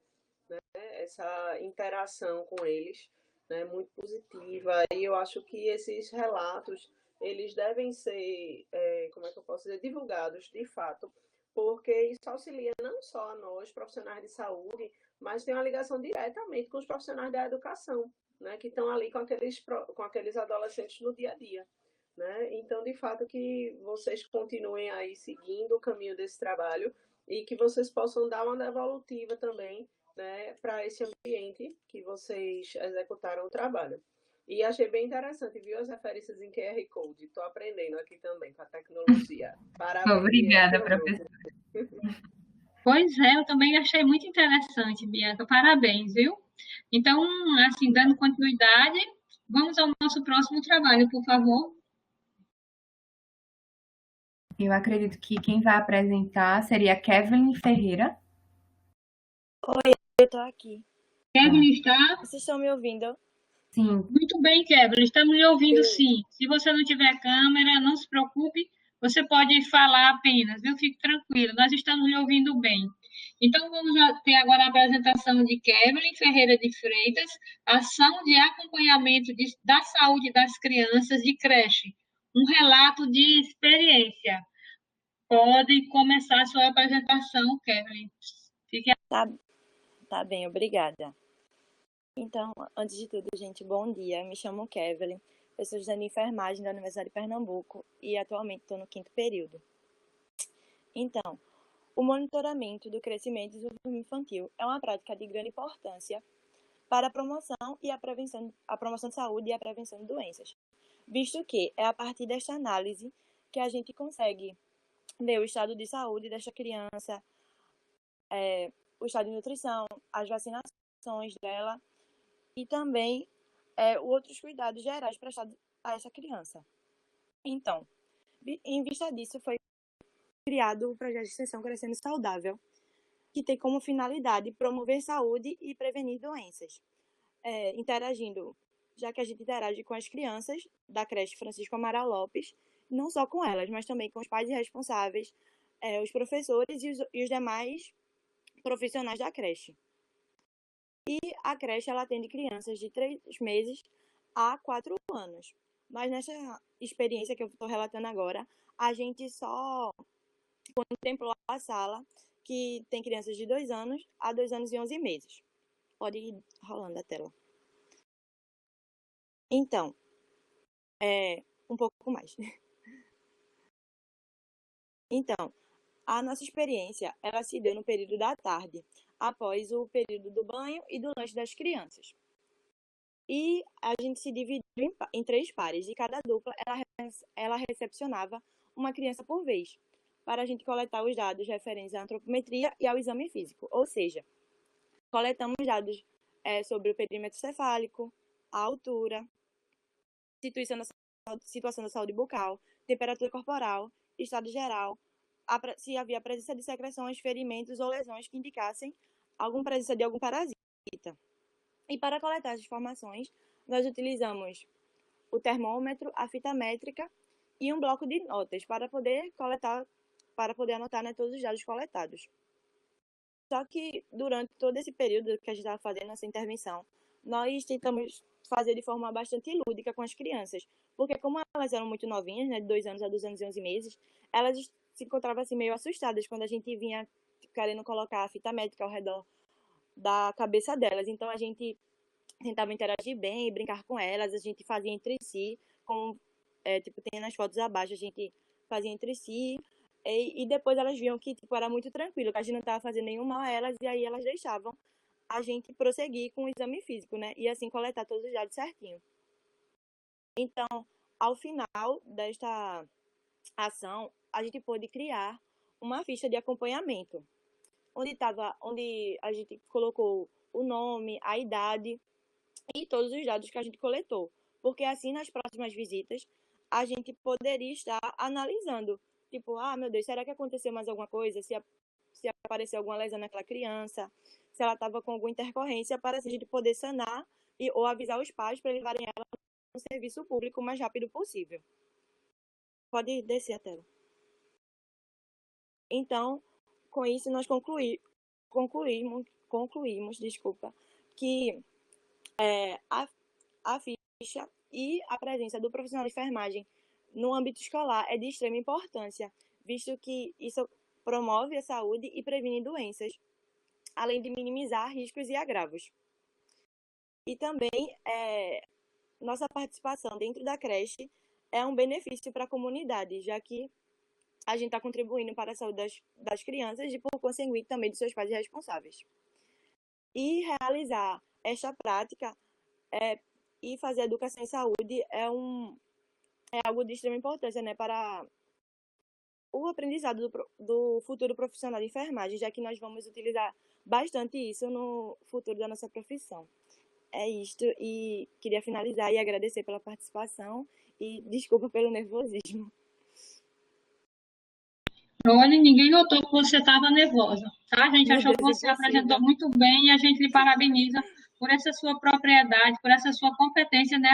né? Essa interação com eles, né? Muito positiva. E eu acho que esses relatos, eles devem ser, como é que eu posso dizer, divulgados de fato, porque isso auxilia não só a nós, profissionais de saúde, mas tem uma ligação diretamente com os profissionais da educação, né? Que estão ali com aqueles adolescentes no dia a dia. Né? Então, de fato, que vocês continuem aí seguindo o caminho desse trabalho e que vocês possam dar uma devolutiva também, né, para esse ambiente que vocês executaram o trabalho. E achei bem interessante, viu, as referências em QR Code. Estou aprendendo aqui também com a tecnologia. Parabéns. Obrigada, professora. Pois é, eu também achei muito interessante, Bianca. Parabéns, viu? Então, assim, dando continuidade, vamos ao nosso próximo trabalho, por favor. Eu acredito que quem vai apresentar seria Kevin Ferreira. Oi, eu tô aqui. Kevin está? Vocês estão me ouvindo? Sim, Muito bem, Kevin, estamos lhe ouvindo sim. Se você não tiver câmera, não se preocupe, você pode falar apenas, viu? Fique tranquilo, nós estamos lhe ouvindo bem. Então, vamos ter agora a apresentação de Kevin Ferreira de Freitas, ação de acompanhamento da saúde das crianças de creche. Um relato de experiência. Pode começar a sua apresentação, Kevin. Fique Tá bem, obrigada. Então, antes de tudo, gente, bom dia. Me chamo Kevin, eu sou estudante de enfermagem da Universidade de Pernambuco e atualmente estou no 5º período. Então, o monitoramento do crescimento e desenvolvimento infantil é uma prática de grande importância para a promoção de saúde e a prevenção de doenças, visto que é a partir desta análise que a gente consegue ver o estado de saúde desta criança, o estado de nutrição, as vacinações dela e também outros cuidados gerais prestados a essa criança. Então, em vista disso, foi criado o projeto de extensão Crescendo Saudável, que tem como finalidade promover saúde e prevenir doenças, interagindo, já que a gente interage com as crianças da creche Francisco Amaral Lopes, não só com elas, mas também com os pais responsáveis, os professores e os demais profissionais da creche. E a creche ela atende crianças de 3 meses a 4 anos. Mas nessa experiência que eu estou relatando agora, a gente só contemplou a sala que tem crianças de 2 anos a 2 anos e 11 meses. Pode ir rolando a tela. Então, um pouco mais. Então, a nossa experiência, ela se deu no período da tarde, após o período do banho e do lanche das crianças. E a gente se dividiu em 3 pares, e cada dupla ela recepcionava uma criança por vez, para a gente coletar os dados referentes à antropometria e ao exame físico. Ou seja, coletamos dados sobre o perímetro cefálico, a altura, situação da saúde bucal, temperatura corporal, estado geral, se havia presença de secreções, ferimentos ou lesões que indicassem alguma presença de algum parasita. E para coletar as informações, nós utilizamos o termômetro, a fita métrica e um bloco de notas para poder anotar, né, todos os dados coletados. Só que durante todo esse período que a gente estava fazendo essa intervenção, nós tentamos fazer de forma bastante lúdica com as crianças, porque como elas eram muito novinhas, né, de 2 anos a 2 anos e 11 meses, elas se encontravam assim meio assustadas quando a gente vinha querendo colocar a fita métrica ao redor da cabeça delas. Então a gente tentava interagir bem, brincar com elas, a gente fazia entre si, como tem nas fotos abaixo, a gente fazia entre si, e depois elas viam que era muito tranquilo, que a gente não estava fazendo nenhum mal a elas, e aí elas deixavam a gente prosseguir com o exame físico, né? E assim coletar todos os dados certinho. Então, ao final desta ação, a gente pôde criar uma ficha de acompanhamento, onde a gente colocou o nome, a idade e todos os dados que a gente coletou. Porque assim, nas próximas visitas, a gente poderia estar analisando. Tipo, meu Deus, será que aconteceu mais alguma coisa? Se apareceu alguma lesão naquela criança? Se ela estava com alguma intercorrência, para a gente poder sanar ou avisar os pais para levarem ela no serviço público o mais rápido possível. Pode descer a tela. Então, com isso, nós concluímos, que a ficha e a presença do profissional de enfermagem no âmbito escolar é de extrema importância, visto que isso promove a saúde e previne doenças, além de minimizar riscos e agravos. E também, nossa participação dentro da creche é um benefício para a comunidade, já que a gente está contribuindo para a saúde das crianças e, por conseguinte, também dos seus pais responsáveis. E realizar esta prática e fazer educação em saúde é algo de extrema importância, né, para o aprendizado do futuro profissional de enfermagem, já que nós vamos utilizar bastante isso no futuro da nossa profissão. É isto, e queria finalizar e agradecer pela participação e desculpa pelo nervosismo. Olha, ninguém notou que você estava nervosa, tá? A gente Meu achou que Deus, você impossível. apresentou muito bem e a gente lhe parabeniza por essa sua propriedade, por essa sua competência, né,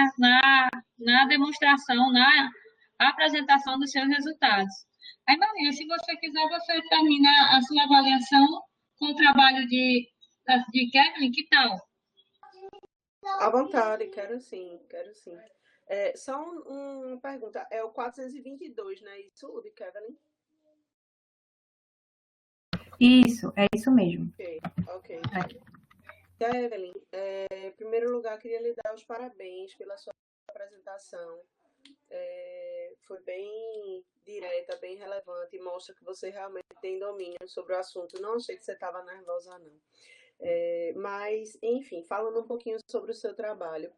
na demonstração, na apresentação dos seus resultados. Aí, Maria, se você quiser, você termina a sua avaliação com o trabalho de Kevin, que tal? À vontade, quero sim, quero sim. Só uma pergunta, é o 422, né? Isso, o de Kevin? Isso, é isso mesmo. Ok. Aqui. Kevin, em primeiro lugar, queria lhe dar os parabéns pela sua apresentação. Foi bem direta, bem relevante e mostra que você realmente tem domínio sobre o assunto. Não achei que você estava nervosa, não. Mas, enfim, falando um pouquinho sobre o seu trabalho,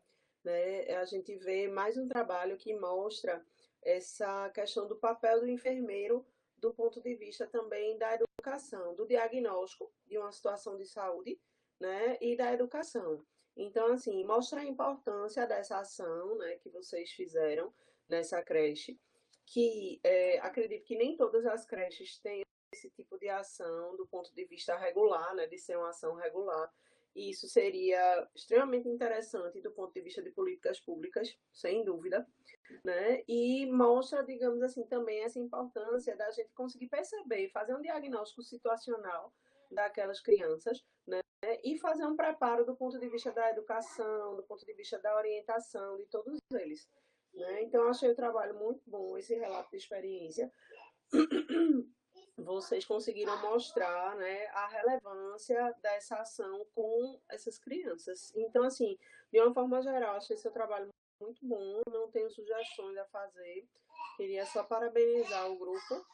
né, a gente vê mais um trabalho que mostra essa questão do papel do enfermeiro do ponto de vista também da educação, do diagnóstico de uma situação de saúde, né, e da educação. Então, assim, mostra a importância dessa ação, né, que vocês fizeram nessa creche, que acredito que nem todas as creches têm esse tipo de ação do ponto de vista regular, né, de ser uma ação regular. E isso seria extremamente interessante do ponto de vista de políticas públicas, sem dúvida, né? E mostra, digamos assim, também essa importância da gente conseguir perceber, fazer um diagnóstico situacional daquelas crianças, né? E fazer um preparo do ponto de vista da educação, do ponto de vista da orientação de todos eles, né? Então, eu achei o trabalho muito bom, esse relato de experiência. Vocês conseguiram mostrar, né, a relevância dessa ação com essas crianças. Então, assim, de uma forma geral, achei seu trabalho muito bom, não tenho sugestões a fazer, queria só parabenizar o grupo,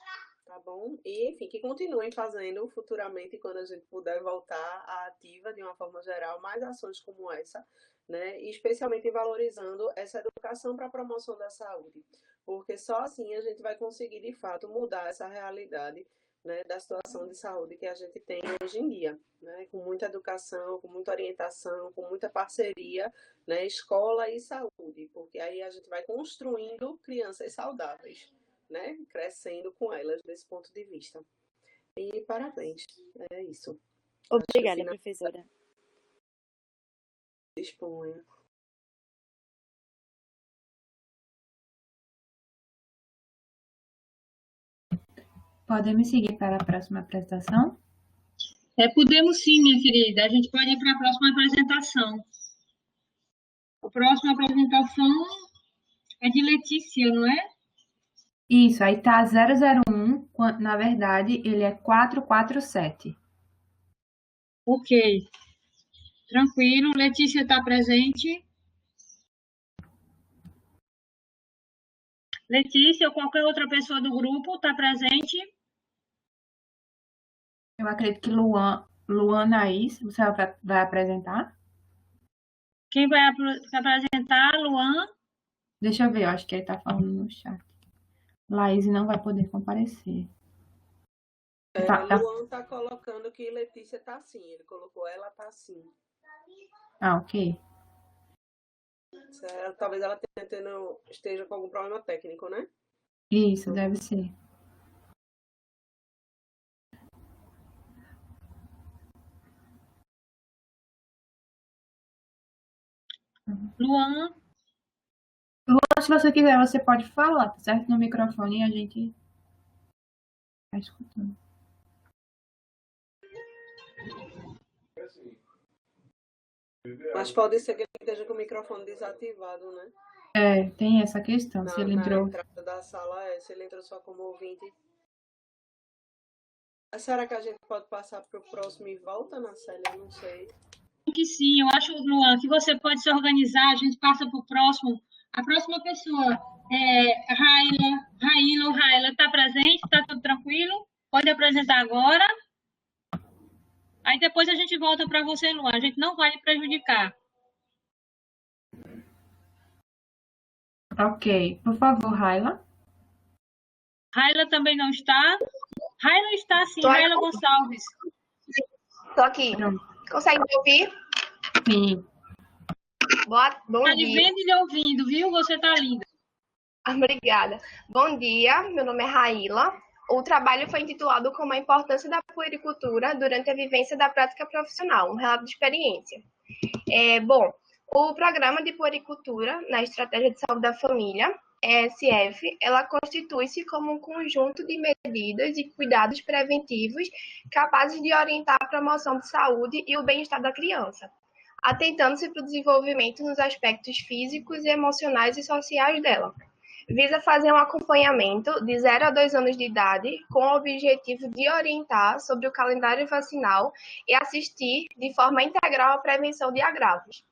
tá bom? E, enfim, que continuem fazendo futuramente, quando a gente puder voltar à ativa, de uma forma geral, mais ações como essa, né? E especialmente valorizando essa educação para a promoção da saúde, porque só assim a gente vai conseguir, de fato, mudar essa realidade, né, da situação de saúde que a gente tem hoje em dia, né? Com muita educação, com muita orientação, com muita parceria, né, escola e saúde, porque aí a gente vai construindo crianças saudáveis, né, crescendo com elas desse ponto de vista. E parabéns, é isso. Obrigada, professora. Disponha. Podemos seguir para a próxima apresentação? Podemos sim, minha querida. A gente pode ir para a próxima apresentação. A próxima apresentação é de Letícia, não é? Isso, aí tá 001, na verdade ele é 447. Ok. Tranquilo. Letícia está presente? Letícia ou qualquer outra pessoa do grupo está presente? Eu acredito que Luan Naís, você vai apresentar? Quem vai apresentar? Luan? Deixa eu ver, eu acho que ele tá falando no chat. Laís não vai poder comparecer. Luan tá colocando que Letícia tá sim. Ele colocou ela tá sim. Ah, ok. Talvez ela esteja com algum problema técnico, né? Isso, deve ser. Luan? Luan, se você quiser, você pode falar, tá certo? No microfone e a gente tá escutando. Mas pode ser que ele esteja com o microfone desativado, né? Tem essa questão. Se ele entrou. Na entrada da sala, se ele entrou só como ouvinte. Será que a gente pode passar para o próximo e volta, Nacélia? Eu não sei. Que sim, eu acho, Luan, que você pode se organizar, a gente passa para o próximo. A próxima pessoa é Raila, está presente? Está tudo tranquilo? Pode apresentar agora. Aí depois a gente volta para você, Luan. A gente não vai lhe prejudicar. Ok. Por favor, Raila. Raila também não está? Raila está sim, Raila Gonçalves. Estou aqui. Pronto. Consegue me ouvir? Sim. Bom Está lhe dia. vendo e lhe ouvindo, viu? Você está linda. Obrigada. Bom dia, meu nome é Raila, O trabalho foi intitulado como a importância da puericultura durante a vivência da prática profissional, um relato de experiência. Bom, o Programa de Puericultura na Estratégia de Saúde da Família, ESF, ela constitui-se como um conjunto de medidas e cuidados preventivos capazes de orientar a promoção de saúde e o bem-estar da criança, atentando-se para o desenvolvimento nos aspectos físicos, emocionais e sociais dela. Visa fazer um acompanhamento de 0 a 2 anos de idade com o objetivo de orientar sobre o calendário vacinal e assistir de forma integral à prevenção de agravos.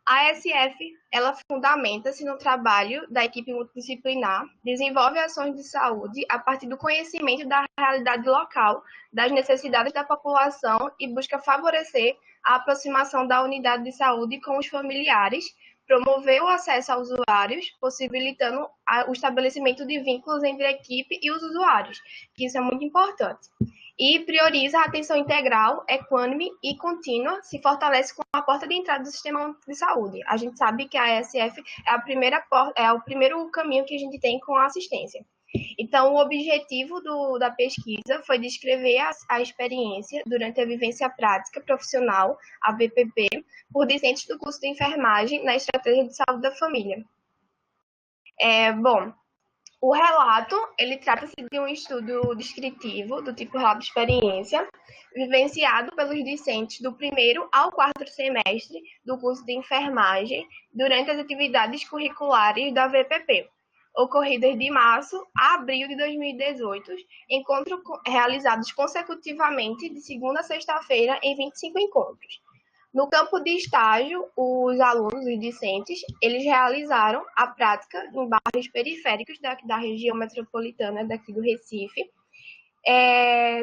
A ASF, ela fundamenta-se no trabalho da equipe multidisciplinar, desenvolve ações de saúde a partir do conhecimento da realidade local, das necessidades da população e busca favorecer a aproximação da unidade de saúde com os familiares, promover o acesso aos usuários, possibilitando o estabelecimento de vínculos entre a equipe e os usuários, que isso é muito importante. E prioriza a atenção integral, equânime e contínua, se fortalece com a porta de entrada do sistema de saúde. A gente sabe que a ASF é o primeiro caminho que a gente tem com a assistência. Então, o objetivo da pesquisa foi descrever a experiência durante a vivência prática profissional, a VPP, por discentes do curso de enfermagem na Estratégia de Saúde da Família. Bom, o relato, ele trata-se de um estudo descritivo, do tipo relato de experiência, vivenciado pelos discentes do 1º ao 4º semestre do curso de enfermagem durante as atividades curriculares da VPP, ocorridas de março a abril de 2018, encontros realizados consecutivamente de segunda a sexta-feira em 25 encontros. No campo de estágio, os alunos, os discentes, eles realizaram a prática em bairros periféricos da região metropolitana daqui do Recife,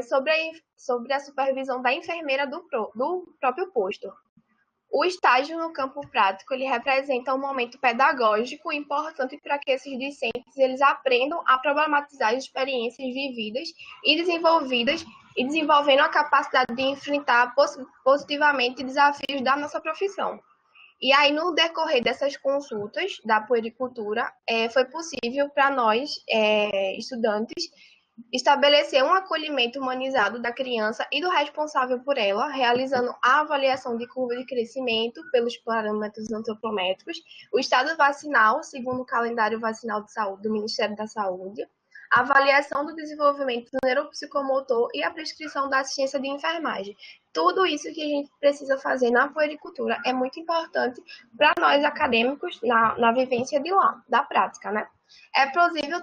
sobre a supervisão da enfermeira do próprio posto. O estágio no campo prático, ele representa um momento pedagógico importante para que esses discentes eles aprendam a problematizar as experiências vividas e desenvolvidas e desenvolvendo a capacidade de enfrentar positivamente desafios da nossa profissão. E aí, no decorrer dessas consultas da puericultura, foi possível para nós, estudantes, estabelecer um acolhimento humanizado da criança e do responsável por ela, realizando a avaliação de curva de crescimento pelos parâmetros antropométricos, o estado vacinal, segundo o calendário vacinal de saúde do Ministério da Saúde, a avaliação do desenvolvimento neuropsicomotor e a prescrição da assistência de enfermagem. Tudo isso que a gente precisa fazer na puericultura é muito importante para nós acadêmicos na vivência de lá, da prática, né?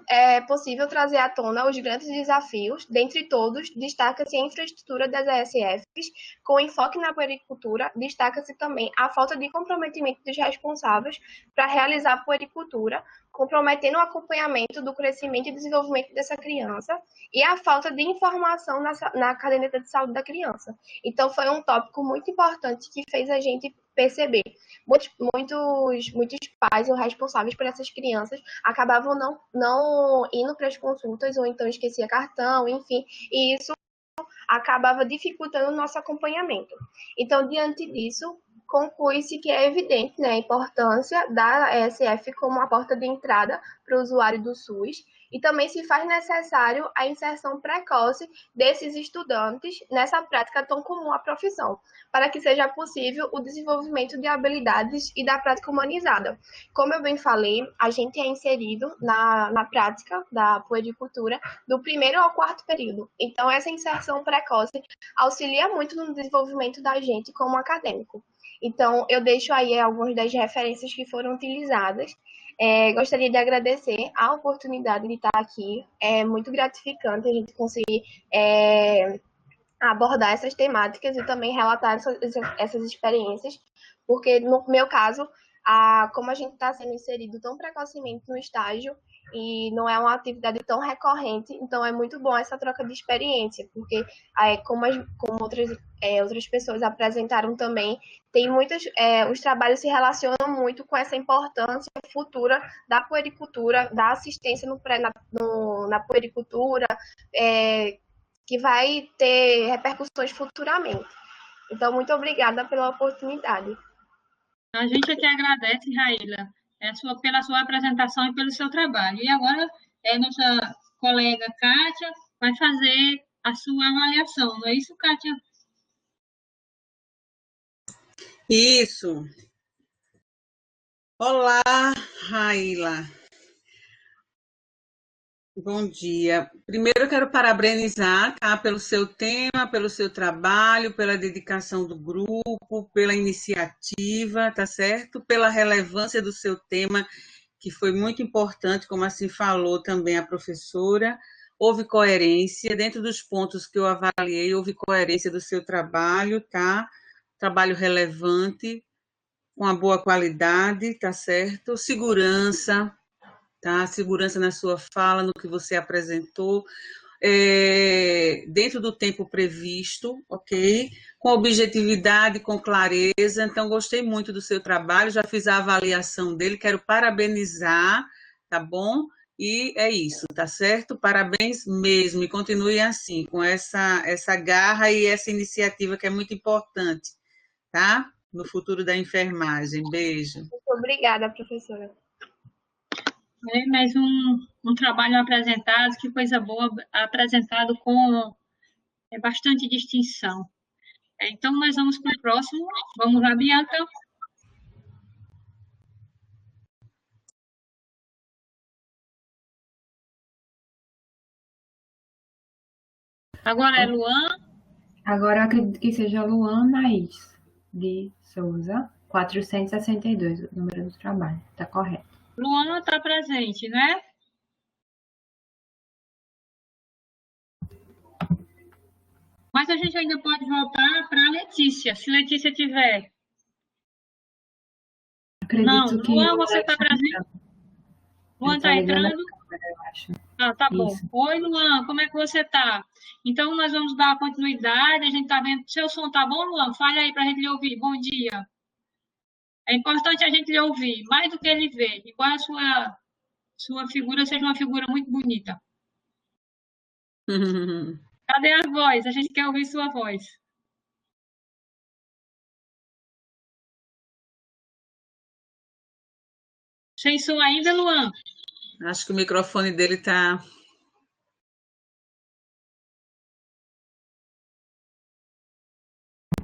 É possível trazer à tona os grandes desafios, dentre todos, destaca-se a infraestrutura das ESFs, com enfoque na puericultura, destaca-se também a falta de comprometimento dos responsáveis para realizar a puericultura, comprometendo o acompanhamento do crescimento e desenvolvimento dessa criança, e a falta de informação na caderneta de saúde da criança. Então, foi um tópico muito importante que fez a gente perceber. Muitos pais ou responsáveis por essas crianças acabavam não indo para as consultas ou então esquecia cartão, enfim, e isso acabava dificultando o nosso acompanhamento. Então, diante disso, conclui-se que é evidente, né, a importância da ESF como a porta de entrada para o usuário do SUS, e também se faz necessário a inserção precoce desses estudantes nessa prática tão comum à profissão, para que seja possível o desenvolvimento de habilidades e da prática humanizada. Como eu bem falei, a gente é inserido na prática da puericultura do 1º ao 4º período. Então, essa inserção precoce auxilia muito no desenvolvimento da gente como acadêmico. Então, eu deixo aí algumas das referências que foram utilizadas. Gostaria de agradecer a oportunidade de estar aqui. É muito gratificante a gente conseguir abordar essas temáticas e também relatar essas experiências, porque, no meu caso, como a gente está sendo inserido tão precocemente no estágio e não é uma atividade tão recorrente, então é muito bom essa troca de experiência, porque, como outras pessoas apresentaram também, os trabalhos se relacionam muito com essa importância futura da puericultura, da assistência na puericultura, que vai ter repercussões futuramente. Então, muito obrigada pela oportunidade. A gente aqui agradece, Raíla, pela sua apresentação e pelo seu trabalho. E agora, nossa colega Kátia vai fazer a sua avaliação, não é isso, Kátia? Isso. Olá, Raíla. Bom dia. Primeiro eu quero parabenizar, tá, pelo seu tema, pelo seu trabalho, pela dedicação do grupo, pela iniciativa, tá certo? Pela relevância do seu tema, que foi muito importante, como assim falou também a professora. Houve coerência, dentro dos pontos que eu avaliei, houve coerência do seu trabalho, tá? Trabalho relevante, com uma boa qualidade, tá certo? Segurança, tá? Segurança na sua fala, no que você apresentou, dentro do tempo previsto, ok? Com objetividade, com clareza. Então, gostei muito do seu trabalho, já fiz a avaliação dele, quero parabenizar, tá bom? E é isso, tá certo? Parabéns mesmo, e continue assim, com essa garra e essa iniciativa que é muito importante, tá? No futuro da enfermagem. Beijo. Muito obrigada, professora. Mais um trabalho apresentado, que coisa boa, apresentado com bastante distinção. Então, nós vamos para o próximo. Vamos lá, Bianca. Agora é Luan. Agora eu acredito que seja Luan Naís de Souza, 462, o número do trabalho. Está correto. Luan está presente, né? Mas a gente ainda pode voltar para a Letícia, se Letícia tiver. Acredito não, que Luan, você está presente? Luan está entrando? Eu acho. Ah, tá bom. Isso. Oi, Luan, como é que você está? Então, nós vamos dar continuidade. A gente está vendo. Seu som tá bom, Luan? Fale aí para a gente lhe ouvir. Bom dia. É importante a gente lhe ouvir, mais do que ele ver. Igual a sua figura seja uma figura muito bonita. Cadê a voz? A gente quer ouvir sua voz. Sem som ainda, Luan? Acho que o microfone dele está...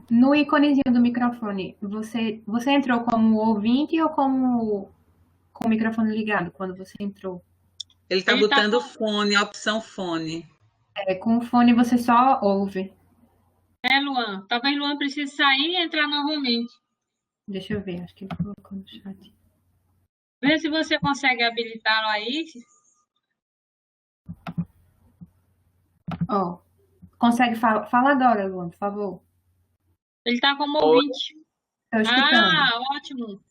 No íconezinho do microfone, você entrou como ouvinte ou com o microfone ligado quando você entrou? Ele está botando fone, a opção fone. Com o fone você só ouve. Luan. Talvez Luan precise sair e entrar novamente. Deixa eu ver, acho que ele colocou no chat. Vê se você consegue habilitá-lo aí. Consegue falar? Fala agora, Luan, por favor. Ele está como ouvinte. Estou escutando. Ótimo.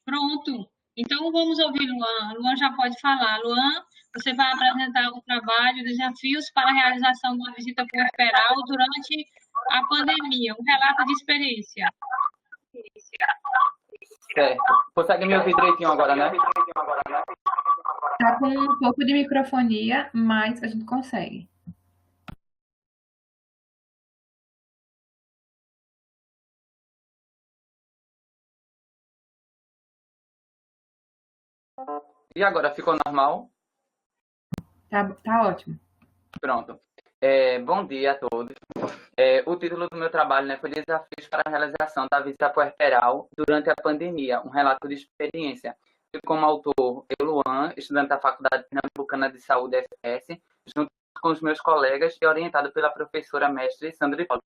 Pronto. Então, vamos ouvir Luan. Luan já pode falar. Luan, você vai apresentar o trabalho Desafios para a realização da visita puerperal durante a pandemia. Um relato de experiência. Certo. Consegue me ouvir direitinho agora, né? Está com um pouco de microfonia, mas a gente consegue. E agora, ficou normal? Tá ótimo. Pronto. Bom dia a todos. O título do meu trabalho, foi Desafios para a realização da visita puerperal durante a pandemia, um relato de experiência. E como autor, eu, Luan, estudante da Faculdade Pernambucana de Saúde, FS, junto com os meus colegas e orientado pela professora mestre Sandra Hipólito.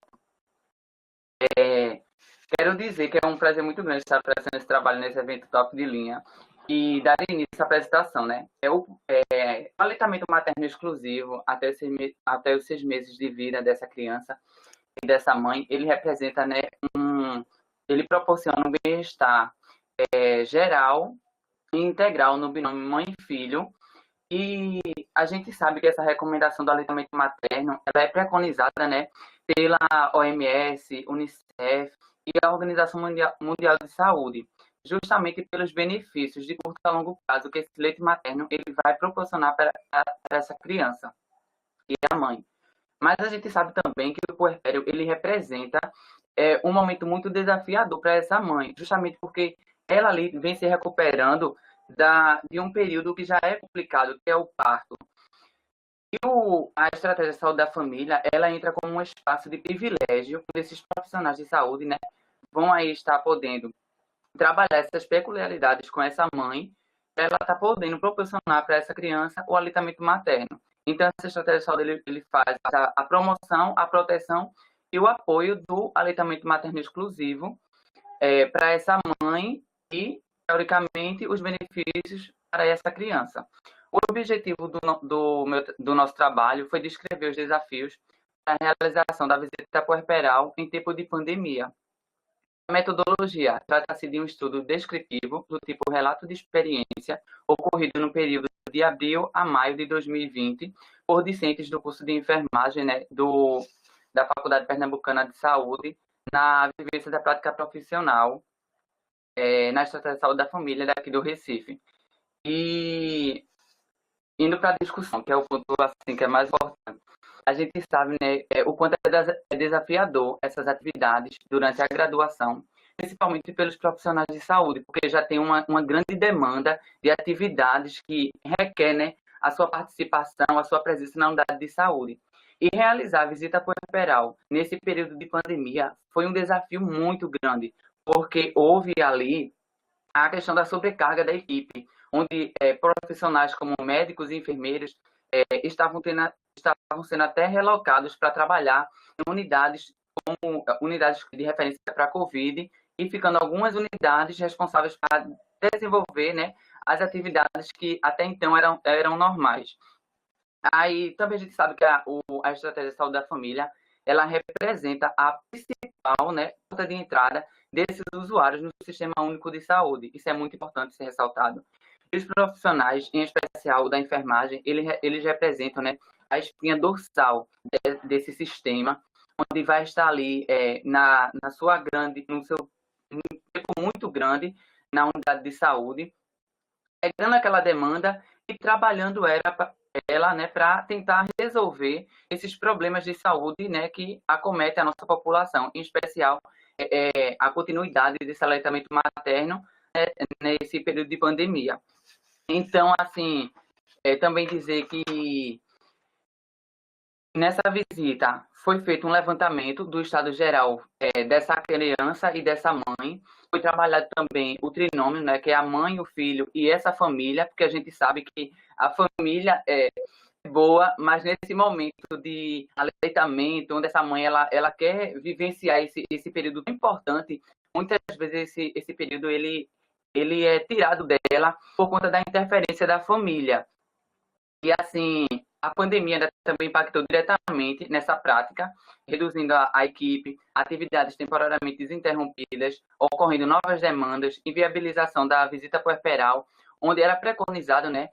Quero dizer que é um prazer muito grande estar apresentando esse trabalho nesse evento top de linha e dar início à apresentação, o aleitamento materno exclusivo até os 6 meses de vida dessa criança e dessa mãe, ele representa, ele proporciona um bem-estar geral e integral no binômio mãe e filho. E a gente sabe que essa recomendação do aleitamento materno, ela é preconizada, pela OMS, Unicef e a Organização Mundial de Saúde, justamente pelos benefícios de curto a longo prazo que esse leite materno ele vai proporcionar para essa criança e a mãe. Mas a gente sabe também que o puerpério ele representa um momento muito desafiador para essa mãe, justamente porque ela ali vem se recuperando de um período que já é complicado, que é o parto. A estratégia de saúde da família, ela entra como um espaço de privilégio desses profissionais de saúde, né? Vão aí estar podendo trabalhar essas peculiaridades com essa mãe, para ela estar podendo proporcionar para essa criança o aleitamento materno. Então, essa estratégia de saúde, ele faz a promoção, a proteção e o apoio do aleitamento materno exclusivo para essa mãe e, teoricamente, os benefícios para essa criança. O objetivo do nosso trabalho foi descrever os desafios para a realização da visita puerperal em tempo de pandemia. A metodologia trata-se de um estudo descritivo do tipo relato de experiência ocorrido no período de abril a maio de 2020 por discentes do curso de enfermagem, né, da Faculdade Pernambucana de Saúde, na vivência da prática profissional, na estratégia de saúde da família daqui do Recife. E indo para a discussão, que é o ponto assim, que é mais importante. A gente sabe, né, o quanto é desafiador essas atividades durante a graduação, principalmente pelos profissionais de saúde, porque já tem uma grande demanda de atividades que requer, né, a sua participação, a sua presença na unidade de saúde. E realizar a visita puerperal nesse período de pandemia foi um desafio muito grande, porque houve ali a questão da sobrecarga da equipe, onde profissionais como médicos e enfermeiros estavam sendo até relocados para trabalhar em unidades como unidades de referência para a Covid e ficando algumas unidades responsáveis para desenvolver, né, as atividades que até então eram normais. Aí também a gente sabe que a estratégia de saúde da família, ela representa a principal, né, porta de entrada desses usuários no Sistema Único de Saúde. Isso é muito importante ser ressaltado. E os profissionais, em especial da enfermagem, eles representam, né, a espinha dorsal desse sistema, onde vai estar ali no seu tempo muito grande na unidade de saúde, pegando aquela demanda e trabalhando ela, né, para tentar resolver esses problemas de saúde, né, que acometem a nossa população, em especial a continuidade desse aleitamento materno nesse período de pandemia. Então, assim, também dizer que nessa visita foi feito um levantamento do estado geral dessa criança e dessa mãe. Foi trabalhado também o trinômio, né, que é a mãe, o filho e essa família, porque a gente sabe que a família é boa, mas nesse momento de aleitamento, onde essa mãe ela quer vivenciar esse período tão importante, muitas vezes esse período ele é tirado dela por conta da interferência da família. E assim, a pandemia também impactou diretamente nessa prática, reduzindo a equipe, atividades temporariamente interrompidas, ocorrendo novas demandas, inviabilização da visita puerperal, onde era preconizado, né,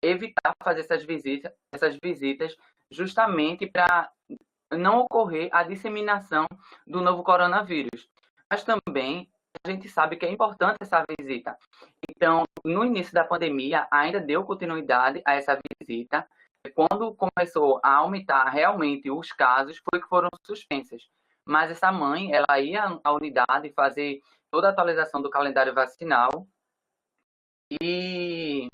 evitar fazer essas visitas justamente para não ocorrer a disseminação do novo coronavírus. Mas também a gente sabe que é importante essa visita. Então, no início da pandemia, ainda deu continuidade a essa visita. Quando começou a aumentar realmente os casos, foi que foram suspensas. Mas essa mãe, ela ia à unidade fazer toda a atualização do calendário vacinal. E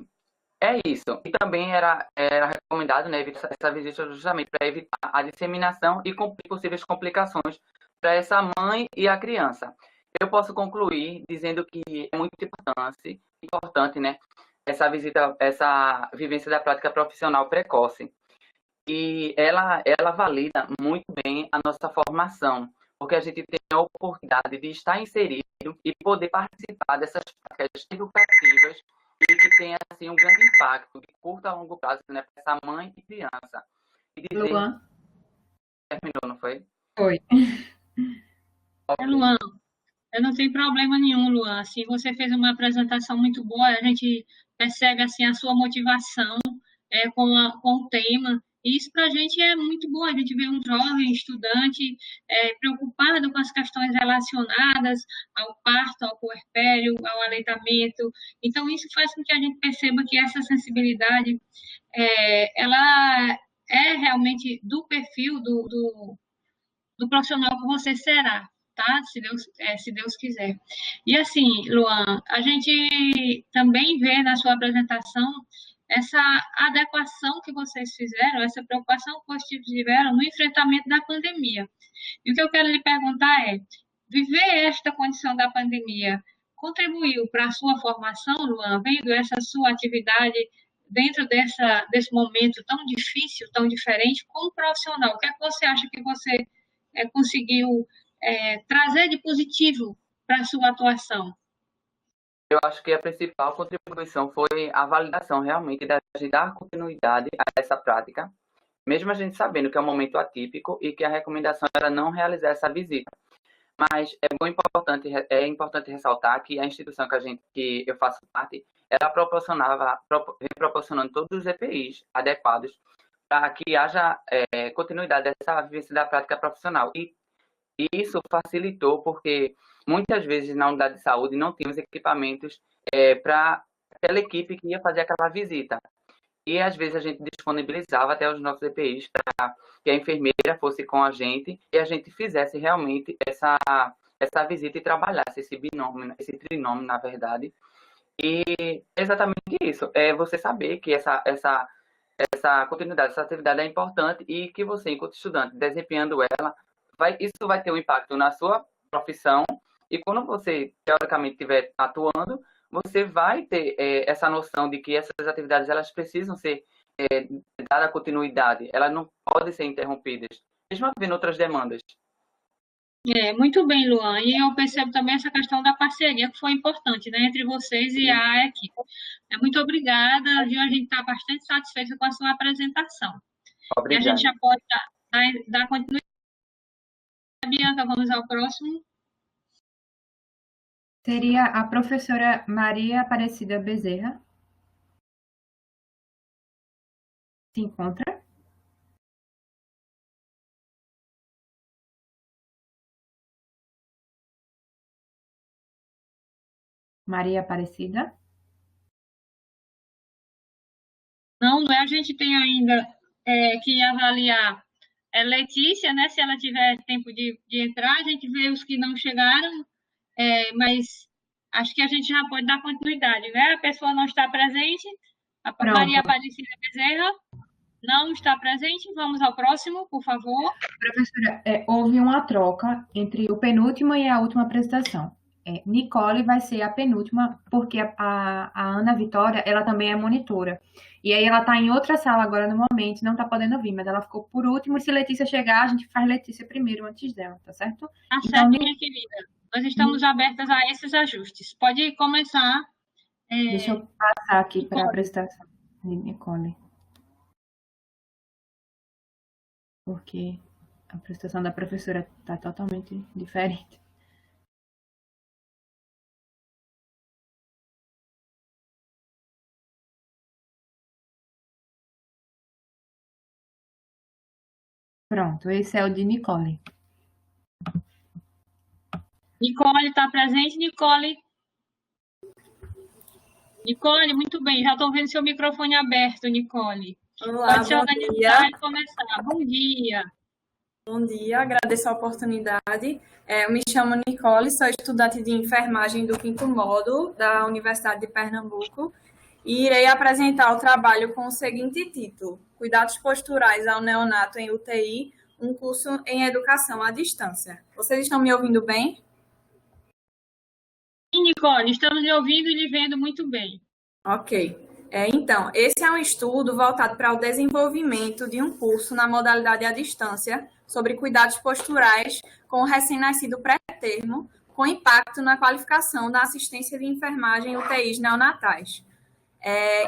é isso. E também era recomendado, né, evitar essa visita justamente para evitar a disseminação e possíveis complicações para essa mãe e a criança. Eu posso concluir dizendo que é muito importante, né, essa vivência da prática profissional precoce. E ela valida muito bem a nossa formação, porque a gente tem a oportunidade de estar inserido e poder participar dessas práticas educativas e que tem assim um grande impacto de curto a longo prazo, né, para essa mãe e criança. E dizer... Luan? Terminou, não foi? Foi. Luan, eu não tenho problema nenhum, Luan. Assim, você fez uma apresentação muito boa, a gente percebe assim a sua motivação com o tema. E isso para a gente é muito bom. A gente vê um jovem estudante preocupado com as questões relacionadas ao parto, ao puerpério, ao aleitamento. Então, isso faz com que a gente perceba que essa sensibilidade ela é realmente do perfil do profissional que você será, tá? Se Deus quiser. E assim, Luan, a gente também vê na sua apresentação essa adequação que vocês fizeram, essa preocupação que vocês tiveram no enfrentamento da pandemia. E o que eu quero lhe perguntar é, viver esta condição da pandemia contribuiu para a sua formação, Luan, vendo essa sua atividade dentro desse momento tão difícil, tão diferente, como profissional? O que é que você acha que você conseguiu trazer de positivo para a sua atuação? Eu acho que a principal contribuição foi a validação realmente da gente dar continuidade a essa prática, mesmo a gente sabendo que é um momento atípico e que a recomendação era não realizar essa visita. Mas é importante ressaltar que a instituição que eu faço parte, ela vem proporcionando todos os EPIs adequados para que haja continuidade dessa vivência da prática profissional. E isso facilitou porque muitas vezes na unidade de saúde não tínhamos equipamentos para aquela equipe que ia fazer aquela visita. E às vezes a gente disponibilizava até os nossos EPIs para que a enfermeira fosse com a gente e a gente fizesse realmente essa visita e trabalhasse esse binômio, esse trinômio, na verdade. E exatamente isso, é você saber que essa continuidade, essa atividade é importante e que você, enquanto estudante, desempenhando ela, isso vai ter um impacto na sua profissão e quando você, teoricamente, estiver atuando, você vai ter essa noção de que essas atividades elas precisam ser dada continuidade, elas não podem ser interrompidas, mesmo havendo outras demandas. Muito bem, Luan. E eu percebo também essa questão da parceria, que foi importante, né, entre vocês e a equipe. Muito obrigada, viu? A gente está bastante satisfeita com a sua apresentação. Obrigado. E a gente já pode dar continuidade. Bianca, vamos ao próximo. Seria a professora Maria Aparecida Bezerra. Se encontra? Maria Aparecida? Não, a gente tem ainda que avaliar Letícia, né? Se ela tiver tempo de entrar, a gente vê os que não chegaram, mas acho que a gente já pode dar continuidade, né? A pessoa não está presente, Pronto. Maria Aparecida Bezerra não está presente. Vamos ao próximo, por favor. Professora, houve uma troca entre o penúltimo e a última apresentação. Nicole vai ser a penúltima, porque a Ana Vitória, ela também é monitora. E aí ela está em outra sala agora no momento, não está podendo vir, mas ela ficou por último. E se Letícia chegar, a gente faz Letícia primeiro, antes dela, tá certo? Tá certo, minha querida. Nós estamos abertas a esses ajustes. Pode começar. Deixa eu passar aqui para a apresentação de Nicole. Porque a apresentação da professora está totalmente diferente. Pronto, esse é o de Nicole. Nicole está presente, Nicole? Nicole, muito bem. Já estou vendo seu microfone aberto, Nicole. Olá, pode se organizar e começar. Bom dia. Bom dia, agradeço a oportunidade. Eu me chamo Nicole, sou estudante de enfermagem do 5º módulo da Universidade de Pernambuco e irei apresentar o trabalho com o seguinte título: Cuidados posturais ao neonato em UTI, um curso em educação à distância. Vocês estão me ouvindo bem? Sim, Nicole, estamos lhe ouvindo e lhe vendo muito bem. Ok. Então, esse é um estudo voltado para o desenvolvimento de um curso na modalidade à distância sobre cuidados posturais com o recém-nascido pré-termo, com impacto na qualificação da assistência de enfermagem em UTIs neonatais.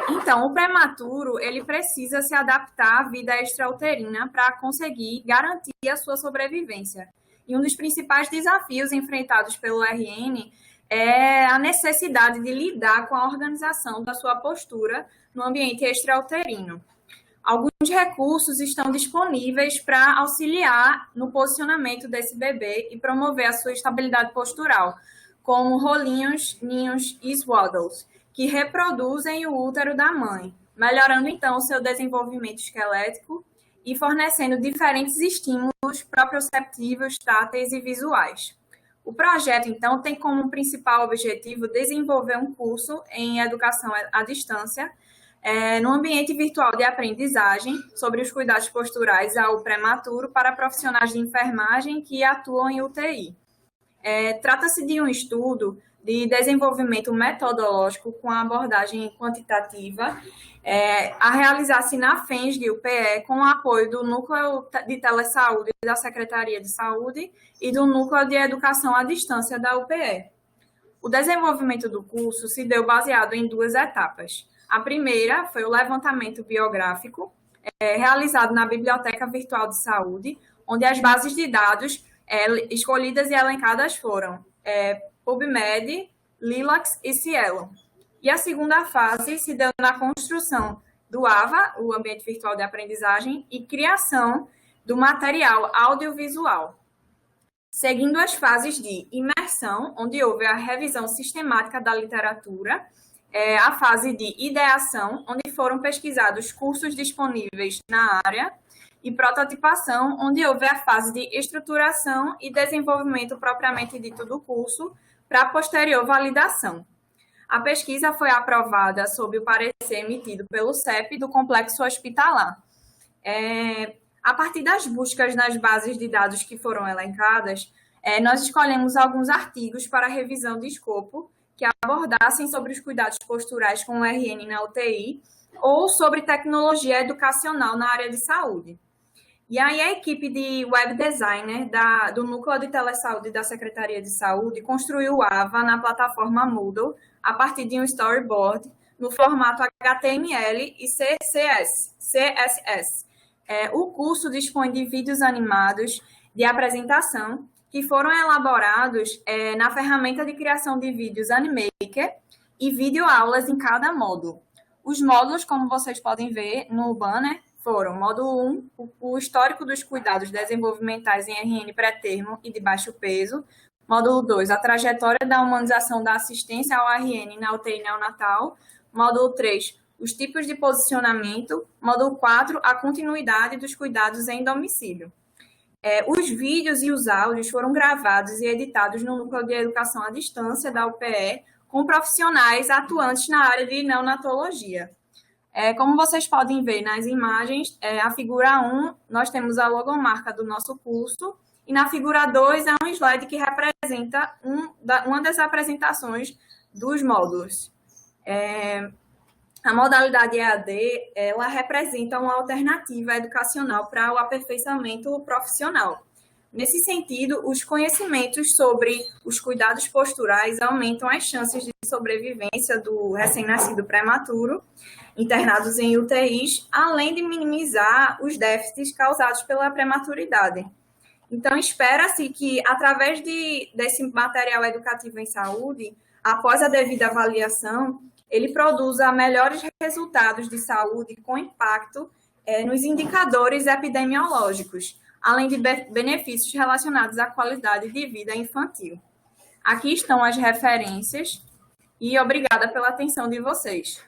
Então, o prematuro, ele precisa se adaptar à vida extrauterina para conseguir garantir a sua sobrevivência. E um dos principais desafios enfrentados pelo RN é a necessidade de lidar com a organização da sua postura no ambiente extrauterino. Alguns recursos estão disponíveis para auxiliar no posicionamento desse bebê e promover a sua estabilidade postural, como rolinhos, ninhos e swaddles, que reproduzem o útero da mãe, melhorando então o seu desenvolvimento esquelético e fornecendo diferentes estímulos proprioceptivos, táteis e visuais. O projeto, então, tem como principal objetivo desenvolver um curso em educação à distância no ambiente virtual de aprendizagem sobre os cuidados posturais ao prematuro para profissionais de enfermagem que atuam em UTI. Trata-se de um estudo de desenvolvimento metodológico com abordagem quantitativa, a realizar-se na FENSG UPE com o apoio do Núcleo de Telesaúde da Secretaria de Saúde e do Núcleo de Educação à Distância da UPE. O desenvolvimento do curso se deu baseado em 2 etapas. A primeira foi o levantamento biográfico, realizado na Biblioteca Virtual de Saúde, onde as bases de dados escolhidas e elencadas foram PubMed, Lilacs e Cielo. E a segunda fase se deu na construção do AVA, o Ambiente Virtual de Aprendizagem, e criação do material audiovisual, seguindo as fases de imersão, onde houve a revisão sistemática da literatura, a fase de ideação, onde foram pesquisados cursos disponíveis na área, e prototipação, onde houve a fase de estruturação e desenvolvimento propriamente dito do curso, para posterior validação. A pesquisa foi aprovada sob o parecer emitido pelo CEP do Complexo Hospitalar. A partir das buscas nas bases de dados que foram elencadas, nós escolhemos alguns artigos para revisão de escopo que abordassem sobre os cuidados posturais com o RN na UTI ou sobre tecnologia educacional na área de saúde. E aí a equipe de web designer do Núcleo de Telesaúde da Secretaria de Saúde construiu o AVA na plataforma Moodle a partir de um storyboard no formato HTML e CSS. O curso dispõe de vídeos animados de apresentação que foram elaborados na ferramenta de criação de vídeos Animaker e videoaulas em cada módulo. Os módulos, como vocês podem ver no banner, foram módulo 1, o histórico dos cuidados desenvolvimentais em RN pré-termo e de baixo peso. Módulo 2, a trajetória da humanização da assistência ao RN na UTI neonatal. Módulo 3, os tipos de posicionamento. Módulo 4, a continuidade dos cuidados em domicílio. Os vídeos e os áudios foram gravados e editados no Núcleo de Educação à Distância da UPE, com profissionais atuantes na área de neonatologia. Como vocês podem ver nas imagens, a figura 1, nós temos a logomarca do nosso curso, e na figura 2 é um slide que representa uma das apresentações dos módulos. A modalidade EAD, ela representa uma alternativa educacional para o aperfeiçoamento profissional. Nesse sentido, os conhecimentos sobre os cuidados posturais aumentam as chances de sobrevivência do recém-nascido prematuro, internados em UTIs, além de minimizar os déficits causados pela prematuridade. Então, espera-se que, através desse material educativo em saúde, após a devida avaliação, ele produza melhores resultados de saúde com impacto nos indicadores epidemiológicos, além de benefícios relacionados à qualidade de vida infantil. Aqui estão as referências e obrigada pela atenção de vocês.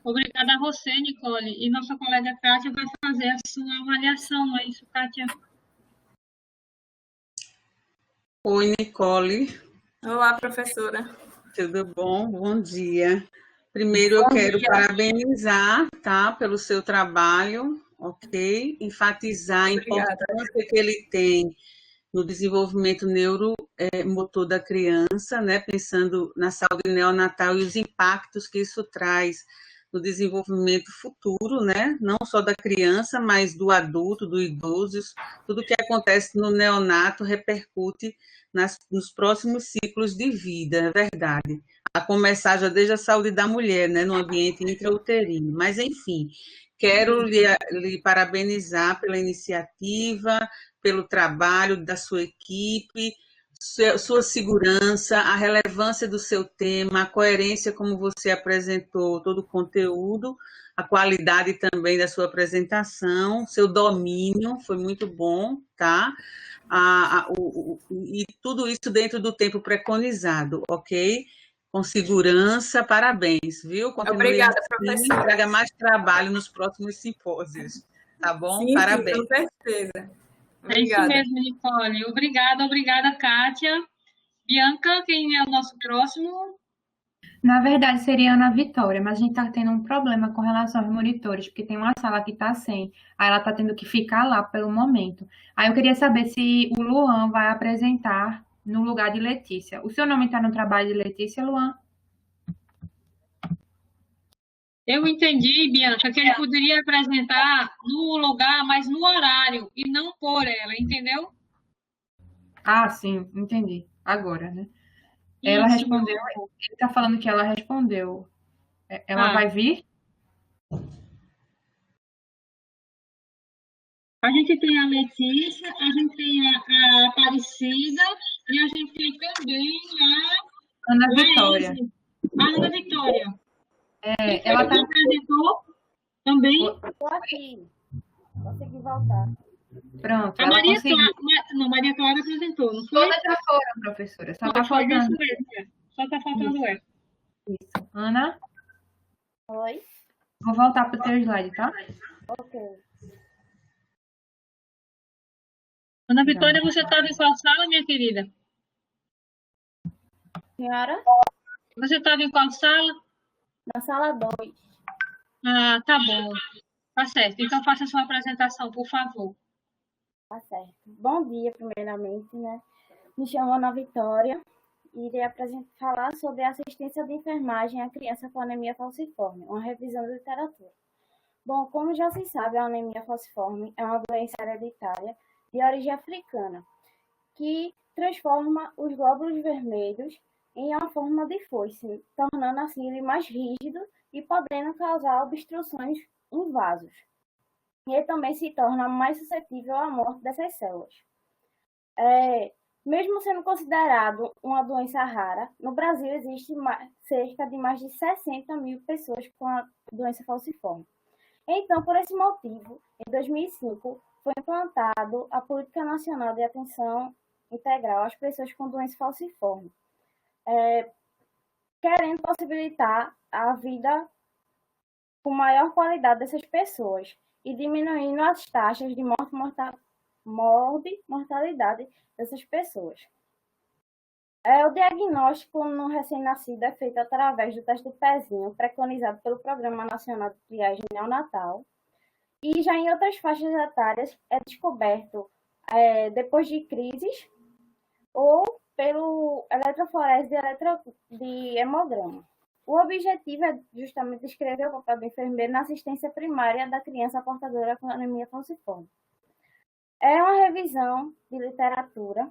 Obrigada a você, Nicole. E nossa colega Kátia vai fazer a sua avaliação. É isso, Kátia? Oi, Nicole. Olá, professora. Tudo bom? Bom dia. Primeiro, eu quero parabenizar, tá, pelo seu trabalho, ok? Enfatizar a importância que ele tem no desenvolvimento neuromotor da criança, né? Pensando na saúde neonatal e os impactos que isso traz no desenvolvimento futuro, né? Não só da criança, mas do adulto, do idoso. Tudo que acontece no neonato repercute nos próximos ciclos de vida, é verdade. A começar já desde a saúde da mulher, né? No ambiente intrauterino. Mas, enfim, quero lhe parabenizar pela iniciativa, pelo trabalho da sua equipe, sua segurança, a relevância do seu tema, a coerência como você apresentou todo o conteúdo, a qualidade também da sua apresentação, seu domínio, foi muito bom, tá? E tudo isso dentro do tempo preconizado, ok? Com segurança, parabéns, viu? Continue Obrigada, assim, professora. Traga mais trabalho nos próximos simpósios, tá bom? Sim, Parabéns. com certeza. Obrigada. É isso mesmo, Nicole. Obrigada, Kátia. Bianca, quem é o nosso próximo? Na verdade, seria Ana Vitória, mas a gente está tendo um problema com relação aos monitores, porque tem uma sala que está sem, aí ela está tendo que ficar lá pelo momento. Aí eu queria saber se o Luan vai apresentar no lugar de Letícia. O seu nome está no trabalho de Letícia, Luan? Eu entendi, Bianca, que ele poderia apresentar no lugar, mas no horário, e não por ela, entendeu? Ah, sim, entendi. Agora, né? Ela Isso, respondeu, ele está falando que ela respondeu. Ela vai vir? A gente tem a Letícia, a gente tem a Aparecida e a gente tem também a Ana Vitória. A Ana Vitória. Ela está... apresentou também. Estou aqui. Consegui voltar. Pronto, A ela Maria conseguiu. Clara, não, Maria Clara apresentou, não foi? Todas já foram, professora. Só está Foi faltando. isso mesmo, só está faltando ela. Isso. Ana? Oi? Vou voltar para o teu slide, tá? Ok. Ana Vitória, você estava em qual sala, minha querida? Senhora? Você estava em qual sala? Na sala 2. Ah, tá bom. Tá certo. Então faça a sua apresentação, por favor. Tá certo. Bom dia, primeiramente, né? Me chamo Ana Vitória e irei falar sobre a assistência de enfermagem à criança com anemia falciforme, uma revisão da literatura. Bom, como já se sabe, a anemia falciforme é uma doença hereditária de origem africana, que transforma os glóbulos vermelhos em uma forma de foice, tornando assim ele mais rígido e podendo causar obstruções em vasos. E ele também se torna mais suscetível à morte dessas células. Mesmo sendo considerado uma doença rara, no Brasil existe cerca de mais de 60 mil pessoas com a doença falciforme. Então, por esse motivo, em 2005, foi implantado a Política Nacional de Atenção Integral às Pessoas com Doença Falciforme, querendo possibilitar a vida com maior qualidade dessas pessoas e diminuindo as taxas de mortalidade dessas pessoas. O diagnóstico no recém-nascido é feito através do teste do pezinho, preconizado pelo Programa Nacional de Triagem Neonatal, e já em outras faixas etárias é descoberto depois de crises ou pelo eletroforese de hemograma. O objetivo é justamente descrever o papel do enfermeiro na assistência primária da criança portadora com anemia falciforme. É uma revisão de literatura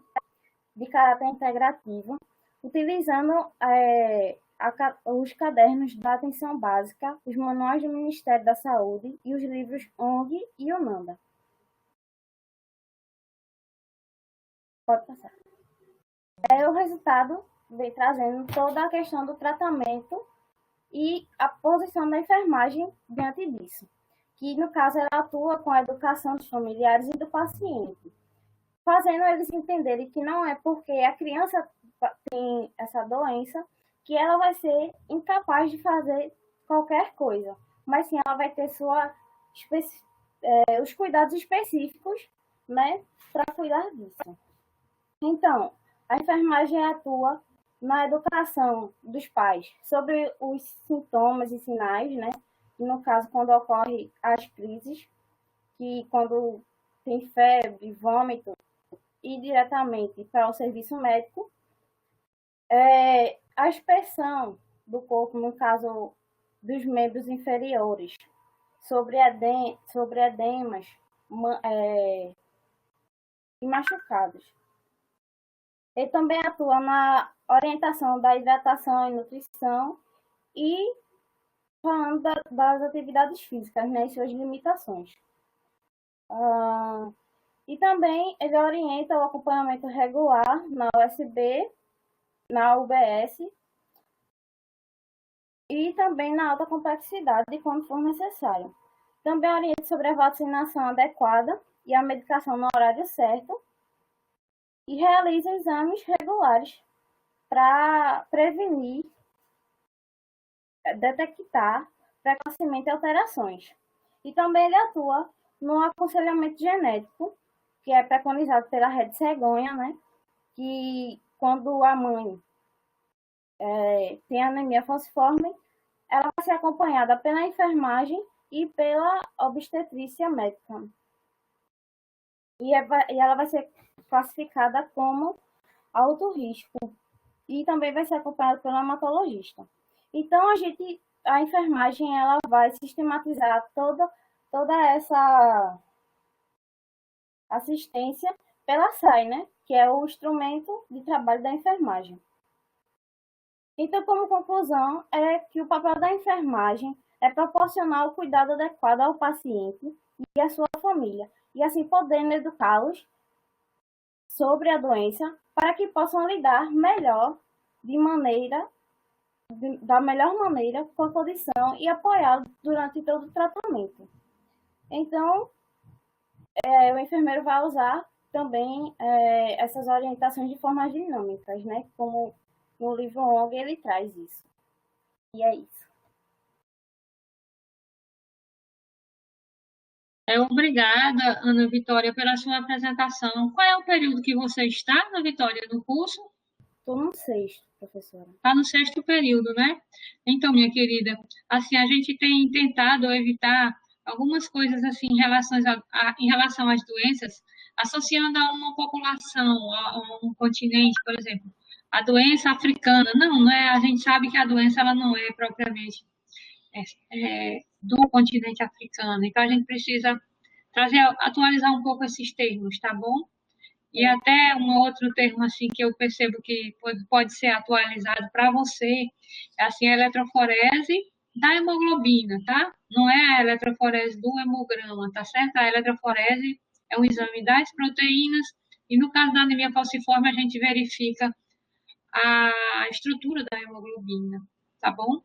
de caráter integrativo, utilizando os cadernos da atenção básica, os manuais do Ministério da Saúde e os livros ONG e UNANDA. Pode passar. O resultado vem trazendo toda a questão do tratamento e a posição da enfermagem diante disso, que no caso ela atua com a educação dos familiares e do paciente, fazendo eles entenderem que não é porque a criança tem essa doença que ela vai ser incapaz de fazer qualquer coisa, mas sim ela vai ter os cuidados específicos, né, para cuidar disso. Então, a enfermagem atua na educação dos pais sobre os sintomas e sinais, né, no caso quando ocorrem as crises, que quando tem febre, vômito, ir diretamente para o serviço médico. A expressão do corpo, no caso dos membros inferiores, sobre edemas e machucados. Ele também atua na orientação da hidratação e nutrição e falando das atividades físicas, né, e suas limitações. E também ele orienta o acompanhamento regular na USB, na UBS e também na alta complexidade quando for necessário. Também orienta sobre a vacinação adequada e a medicação no horário certo e realiza exames regulares para prevenir, detectar precocemente alterações. E também ele atua no aconselhamento genético, que é preconizado pela Rede Cegonha, né? Que quando a mãe tem anemia falciforme, ela vai ser acompanhada pela enfermagem e pela obstetrícia médica. E ela vai ser classificada como alto risco. E também vai ser acompanhada pelo hematologista. Então, a enfermagem ela vai sistematizar toda essa assistência pela SAI, né? Que é o instrumento de trabalho da enfermagem. Então, como conclusão, é que o papel da enfermagem é proporcionar o cuidado adequado ao paciente e à sua família, e assim podendo educá-los sobre a doença para que possam lidar da melhor maneira com a condição e apoiá-lo durante todo o tratamento. Então, o enfermeiro vai usar também essas orientações de formas dinâmicas, né? Como no livro ONG ele traz isso. E é isso. Obrigada, Ana Vitória, pela sua apresentação. Qual é o período que você está, Ana Vitória, no curso? Estou no 6º, professora. Está no 6º período, né? Então, minha querida, assim, a gente tem tentado evitar algumas coisas assim em relação às doenças, associando a uma população, a um continente, por exemplo. A doença africana, não é. A gente sabe que a doença ela não é propriamente do continente africano. Então, a gente precisa atualizar um pouco esses termos, tá bom? E até um outro termo assim que eu percebo que pode ser atualizado para você, é assim, a eletroforese da hemoglobina, tá? Não é a eletroforese do hemograma, tá certo? A eletroforese é um exame das proteínas e no caso da anemia falciforme a gente verifica a estrutura da hemoglobina, tá bom?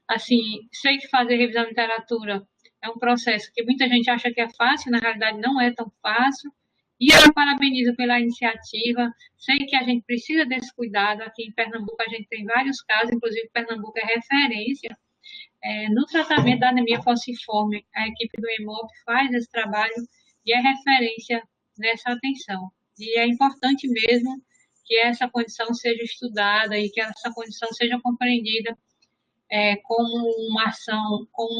Assim, sei que fazer revisão de literatura é um processo que muita gente acha que é fácil, na realidade não é tão fácil. E eu parabenizo pela iniciativa. Sei que a gente precisa desse cuidado. Aqui em Pernambuco a gente tem vários casos, inclusive Pernambuco é referência no tratamento da anemia falciforme. A equipe do EMOP faz esse trabalho e é referência nessa atenção. E é importante mesmo que essa condição seja estudada e que essa condição seja compreendida como uma ação, como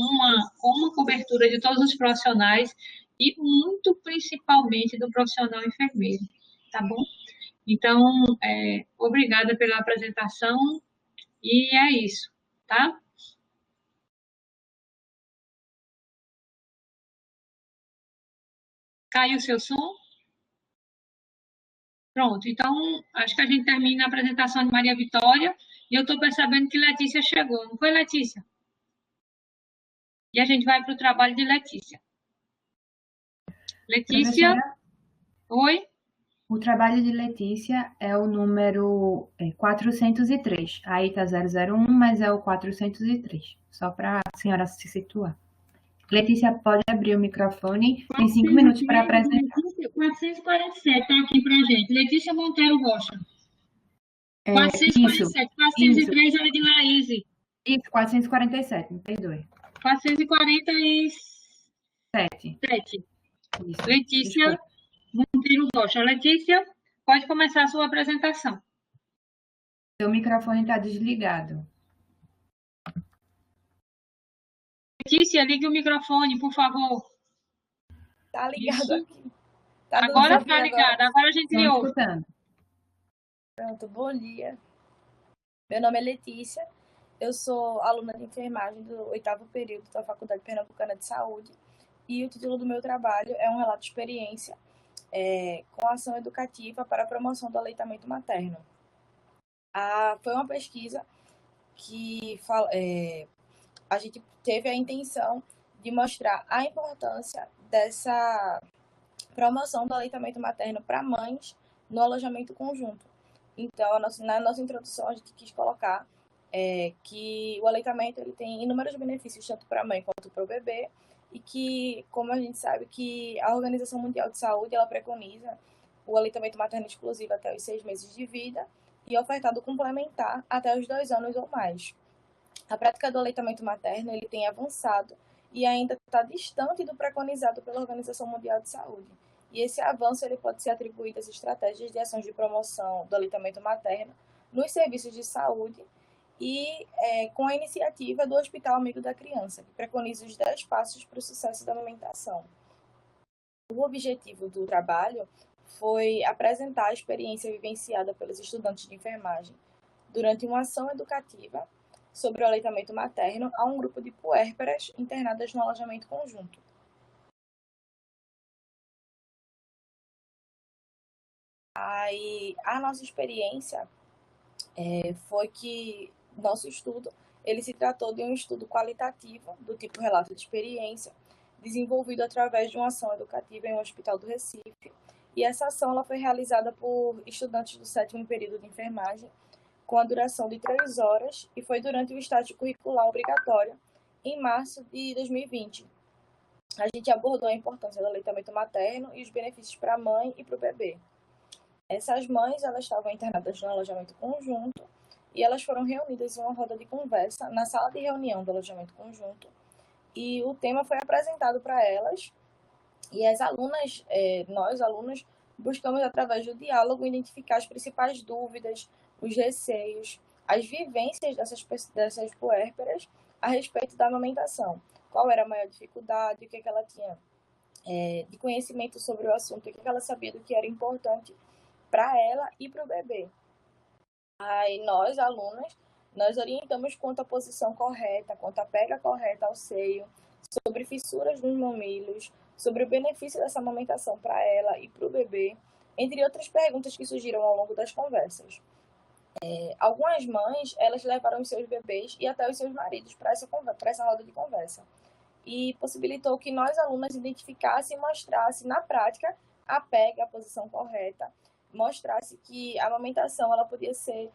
uma cobertura de todos os profissionais e muito principalmente do profissional enfermeiro, tá bom? Então, obrigada pela apresentação e é isso, tá? Caiu o seu som? Pronto, então acho que a gente termina a apresentação de Maria Vitória e eu estou percebendo que Letícia chegou, não foi, Letícia? E a gente vai para o trabalho de Letícia. Letícia, Professora, oi? o trabalho de Letícia é o número 403. Aí está 001, mas é o 403. Só para a senhora se situar. Letícia, pode abrir o microfone. Tem 5 minutos para apresentar. 447 está aqui para a gente. Letícia Monteiro Rocha. Isso. 403 era de Laís. Isso, 447, me perdoe. 447. Isso. Letícia Desculpa. Monteiro Rocha. Letícia, pode começar a sua apresentação. Seu microfone está desligado. Letícia, ligue o microfone, por favor. Tá ligado Isso. aqui. Tá Agora está ligado, agora a gente lhe ouve. Escutando. Pronto, bom dia. Meu nome é Letícia, eu sou aluna de enfermagem do 8º período da Faculdade Pernambucana de Saúde e o título do meu trabalho é um relato de experiência com ação educativa para a promoção do aleitamento materno. Foi uma pesquisa que a gente teve a intenção de mostrar a importância dessa promoção do aleitamento materno para mães no alojamento conjunto. Então, na nossa introdução, a gente quis colocar que o aleitamento ele tem inúmeros benefícios, tanto para a mãe quanto para o bebê, e que, como a gente sabe, que a Organização Mundial de Saúde ela preconiza o aleitamento materno exclusivo até os 6 meses de vida e ofertado complementar até os 2 anos ou mais. A prática do aleitamento materno ele tem avançado e ainda está distante do preconizado pela Organização Mundial de Saúde. E esse avanço ele pode ser atribuído às estratégias de ações de promoção do aleitamento materno nos serviços de saúde e com a iniciativa do Hospital Amigo da Criança, que preconiza os 10 passos para o sucesso da amamentação. O objetivo do trabalho foi apresentar a experiência vivenciada pelos estudantes de enfermagem durante uma ação educativa sobre o aleitamento materno a um grupo de puérperas internadas no alojamento conjunto. Aí, a nossa experiência foi que nosso estudo ele se tratou de um estudo qualitativo do tipo relato de experiência, desenvolvido através de uma ação educativa em um hospital do Recife. E essa ação ela foi realizada por estudantes do 7º período de enfermagem, com a duração de 3 horas, e foi durante o estágio curricular obrigatório, em março de 2020. A gente abordou a importância do aleitamento materno e os benefícios para a mãe e para o bebê. Essas mães elas estavam internadas no alojamento conjunto e elas foram reunidas em uma roda de conversa na sala de reunião do alojamento conjunto, e o tema foi apresentado para elas, e as alunas, nós alunos, buscamos através do diálogo identificar as principais dúvidas, os receios, as vivências dessas puérperas a respeito da amamentação. Qual era a maior dificuldade, o que ela tinha de conhecimento sobre o assunto, o que ela sabia do que era importante para ela e para o bebê. Aí nós, alunas, nós orientamos quanto à posição correta, quanto à pega correta ao seio, sobre fissuras nos mamilos, sobre o benefício dessa amamentação para ela e para o bebê, entre outras perguntas que surgiram ao longo das conversas. Algumas mães, elas levaram os seus bebês e até os seus maridos para essa roda de conversa, e possibilitou que nós, alunas, identificassem e mostrassem na prática a pega, a posição correta, mostrasse que a amamentação ela podia ser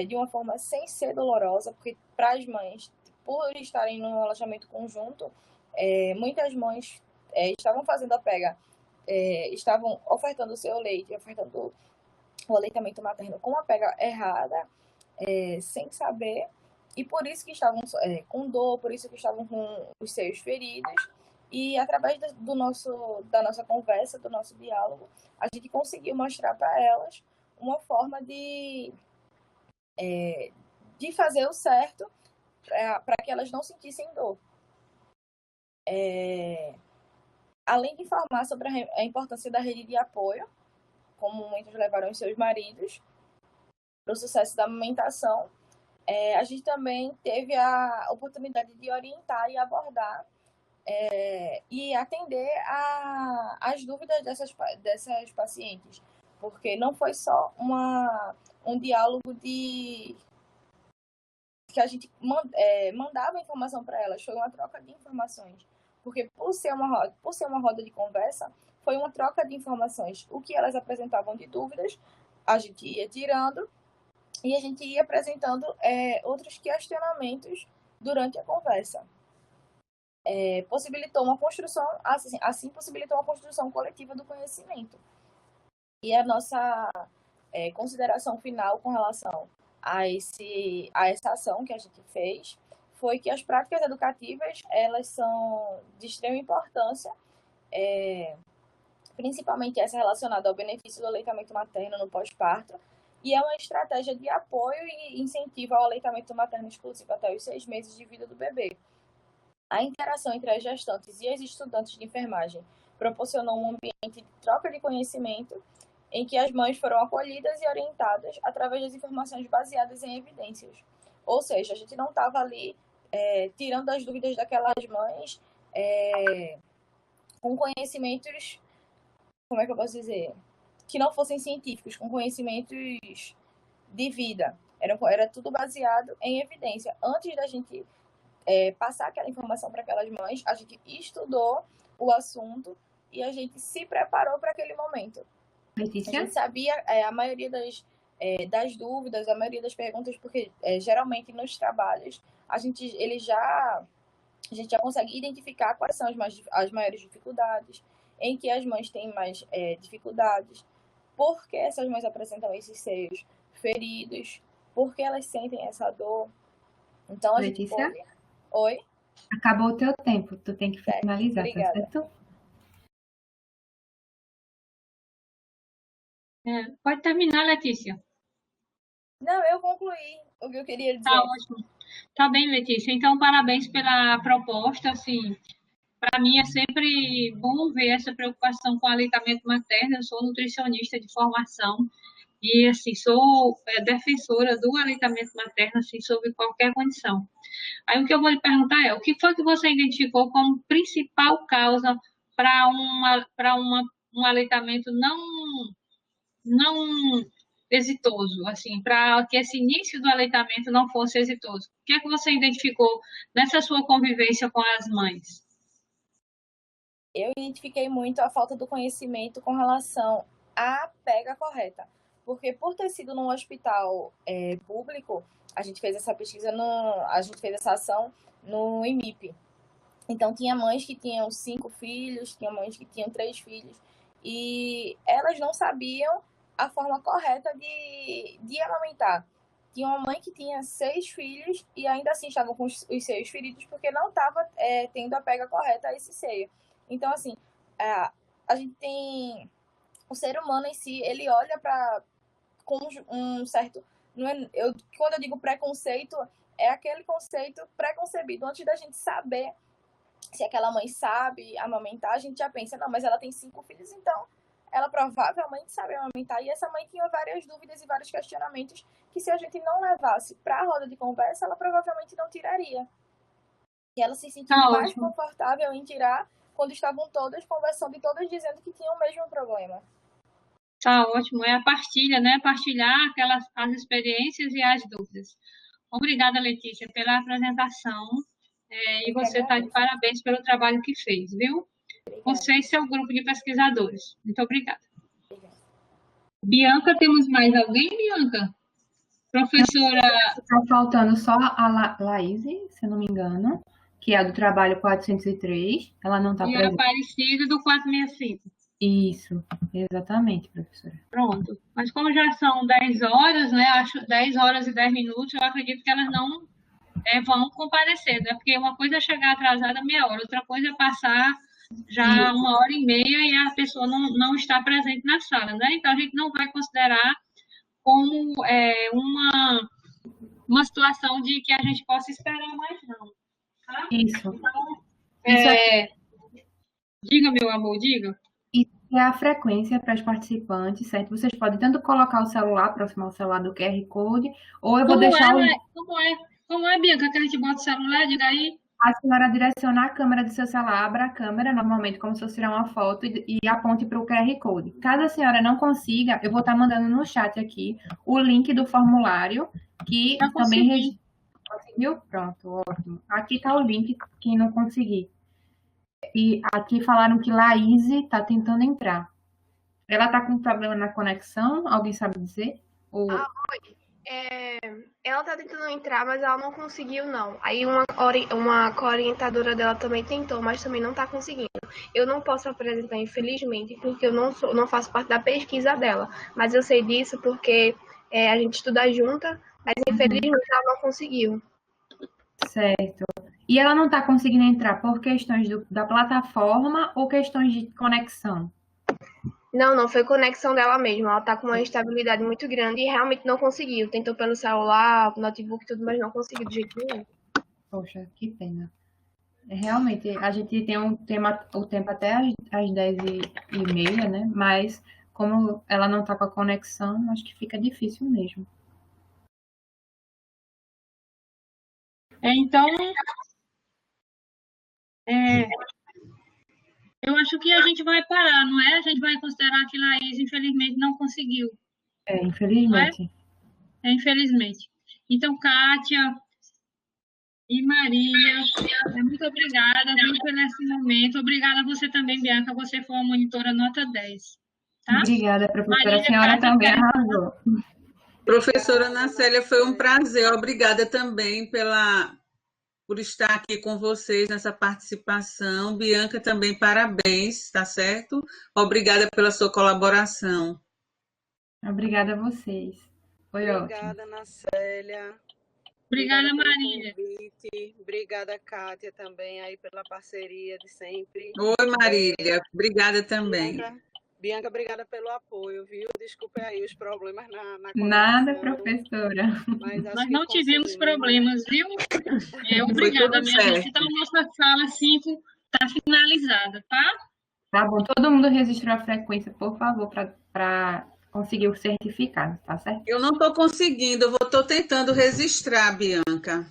de uma forma sem ser dolorosa, porque para as mães, por estarem no alojamento conjunto, muitas mães estavam fazendo a pega, estavam ofertando o seu leite, ofertando o aleitamento materno com uma pega errada, sem saber, e por isso que estavam com dor, por isso que estavam com os seios feridos. E através da nossa conversa, do nosso diálogo, a gente conseguiu mostrar para elas uma forma de fazer o certo para que elas não sentissem dor. Além de informar sobre a importância da rede de apoio, como muitos levaram os seus maridos, para o sucesso da amamentação, a gente também teve a oportunidade de orientar e abordar e atender as dúvidas dessas pacientes, porque não foi só um diálogo que a gente mandava informação para elas, foi uma troca de informações, porque por ser uma roda de conversa, foi uma troca de informações. O que elas apresentavam de dúvidas, a gente ia tirando e a gente ia apresentando outros questionamentos durante a conversa. Possibilitou uma construção, assim possibilitou uma construção coletiva do conhecimento. E a nossa consideração final com relação a essa ação que a gente fez foi que as práticas educativas elas são de extrema importância, principalmente essa relacionada ao benefício do aleitamento materno no pós-parto, e é uma estratégia de apoio e incentivo ao aleitamento materno exclusivo até os 6 meses de vida do bebê. A interação entre as gestantes e as estudantes de enfermagem proporcionou um ambiente de troca de conhecimento em que as mães foram acolhidas e orientadas através das informações baseadas em evidências. Ou seja, a gente não estava ali tirando as dúvidas daquelas mães com conhecimentos, como é que eu posso dizer, que não fossem científicos, com conhecimentos de vida. Era tudo baseado em evidência. Antes da gente passar aquela informação para aquelas mães, a gente estudou o assunto e a gente se preparou para aquele momento. Letícia? A gente sabia a maioria das dúvidas, a maioria das perguntas, porque geralmente nos trabalhos a gente já consegue identificar quais são as maiores dificuldades, em que as mães têm mais dificuldades, por que essas mães apresentam esses seios feridos, por que elas sentem essa dor. Então, a Letícia? gente pode... Oi? Acabou o teu tempo, tu tem que finalizar, obrigada. Tá certo? Pode terminar, Letícia. Não, eu concluí o que eu queria Tá dizer. ótimo. Tá bem, Letícia. Então, parabéns pela proposta. Assim, para mim é sempre bom ver essa preocupação com o aleitamento materno. Eu sou nutricionista de formação e, assim, sou defensora do aleitamento materno, assim, sob qualquer condição. Aí o que eu vou lhe perguntar é, o que foi que você identificou como principal causa para um aleitamento não exitoso, assim, para que esse início do aleitamento não fosse exitoso? O que é que você identificou nessa sua convivência com as mães? Eu identifiquei muito a falta do conhecimento com relação à pega correta. Porque por ter sido num hospital público, a gente fez essa pesquisa, a gente fez essa ação no IMIP. Então, tinha mães que tinham 5 filhos, tinha mães que tinham 3 filhos, e elas não sabiam a forma correta de amamentar. Tinha uma mãe que tinha 6 filhos e ainda assim estavam com os seios feridos porque não estava tendo a pega correta a esse seio. Então, assim, a gente tem... O ser humano em si, ele olha para com um certo... quando eu digo preconceito, é aquele conceito preconcebido. Antes da gente saber se aquela mãe sabe amamentar, a gente já pensa, não, mas ela tem 5 filhos, então ela provavelmente sabe amamentar. E essa mãe tinha várias dúvidas e vários questionamentos que, se a gente não levasse para a roda de conversa, ela provavelmente não tiraria. E ela se sentiu mais confortável em tirar quando estavam todas conversando e todas dizendo que tinham o mesmo problema. Tá ótimo, é a partilha, né? Partilhar as experiências e as dúvidas. Obrigada, Letícia, pela apresentação. E você está de parabéns pelo trabalho que fez, viu? Você e seu grupo de pesquisadores. Muito obrigada. Bianca, temos mais alguém, Bianca? Professora... Está faltando só a Laís, se eu não me engano, que é a do trabalho 403. Ela não está presente. E a Aparecida do 465. Isso, exatamente, professora. Pronto. Mas como já são 10 horas, né? Acho 10 horas e 10 minutos, eu acredito que elas não vão comparecer, né? Porque uma coisa é chegar atrasada meia hora, outra coisa é passar já 1h30 e a pessoa não está presente na sala, né? Então, a gente não vai considerar como uma situação de que a gente possa esperar mais, não. Tá? Isso. Então, diga, meu amor, diga. Isso é a frequência para os participantes, certo? Vocês podem tanto colocar o celular, aproximar o celular do QR Code, ou eu vou deixar Como é, Bianca, que a gente bota o celular? Diga aí. A senhora direciona a câmera do seu celular, abra a câmera, normalmente, como se fosse tirar uma foto, e aponte para o QR Code. Caso a senhora não consiga, eu vou estar mandando no chat aqui o link do formulário, que também... Conseguiu? Pronto, ótimo. Aqui está o link, quem não conseguir. E aqui falaram que Laís está tentando entrar. Ela está com problema na conexão? Alguém sabe dizer? Oi. Ela tá tentando entrar, mas ela não conseguiu, não. Aí uma co-orientadora dela também tentou, mas também não tá conseguindo. Eu não posso apresentar, infelizmente, porque eu não faço parte da pesquisa dela. Mas eu sei disso porque a gente estuda junta, mas infelizmente ela não conseguiu. Certo. E ela não tá conseguindo entrar por questões da plataforma ou questões de conexão? Não, foi conexão dela mesma. Ela tá com uma instabilidade muito grande e realmente não conseguiu. Tentou pelo celular, notebook e tudo, mas não conseguiu de jeito nenhum. Poxa, que pena. Realmente, a gente tem o tempo até às 10h30, né? Mas como ela não tá com a conexão, acho que fica difícil mesmo. Então, eu acho que a gente vai parar, não é? A gente vai considerar que Laís, infelizmente, não conseguiu. Infelizmente. Infelizmente. Então, Kátia e Marília, muito obrigada, viu, por esse momento. Obrigada a você também, Bianca. Você foi uma monitora nota 10. Tá? Obrigada, professora. Marília, a senhora também arrasou. Professora Ana Célia, foi um prazer. Obrigada também por estar aqui com vocês nessa participação. Bianca, também parabéns, tá certo? Obrigada pela sua colaboração. Obrigada a vocês. Foi ótimo. Obrigada, Ana Célia. Obrigada, Marília. Obrigada, Kátia, também aí pela parceria de sempre. Oi, Marília. Obrigada também. Bianca, obrigada pelo apoio, viu? Desculpe aí os problemas na Nada, conexão, professora. mas acho Nós que não tivemos conseguimos, né? problemas, viu? Foi Obrigada, tudo minha gente. certo. Então, nossa sala 5 está finalizada, tá? Tá bom, todo mundo registrou a frequência, por favor, para conseguir o certificado, tá certo? Eu não estou conseguindo, eu estou tentando registrar, Bianca.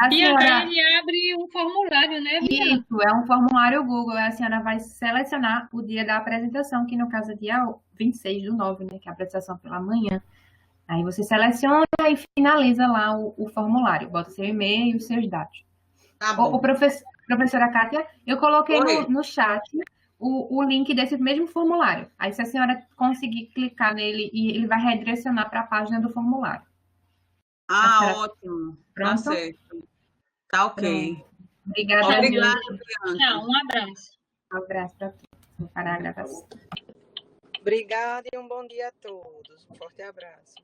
A Bianca, senhora, ele abre um formulário, né, Bianca? isso, é um formulário Google, a senhora vai selecionar o dia da apresentação, que no caso é dia 26/9, né, que é a apresentação pela manhã. Aí você seleciona e finaliza lá o formulário, bota seu e-mail e os seus dados. Tá bom. Professora Kátia, eu coloquei Oi. no chat o link desse mesmo formulário. Aí, se a senhora conseguir clicar nele, ele vai redirecionar para a página do formulário. Ótimo. Tá Pronto? certo. Tá ok. Pronto. Obrigada, Obrigada, gente. Bianca. Tchau, um abraço. Um abraço para todos. Vou parar a gravação. Obrigada e um bom dia a todos. Um forte abraço.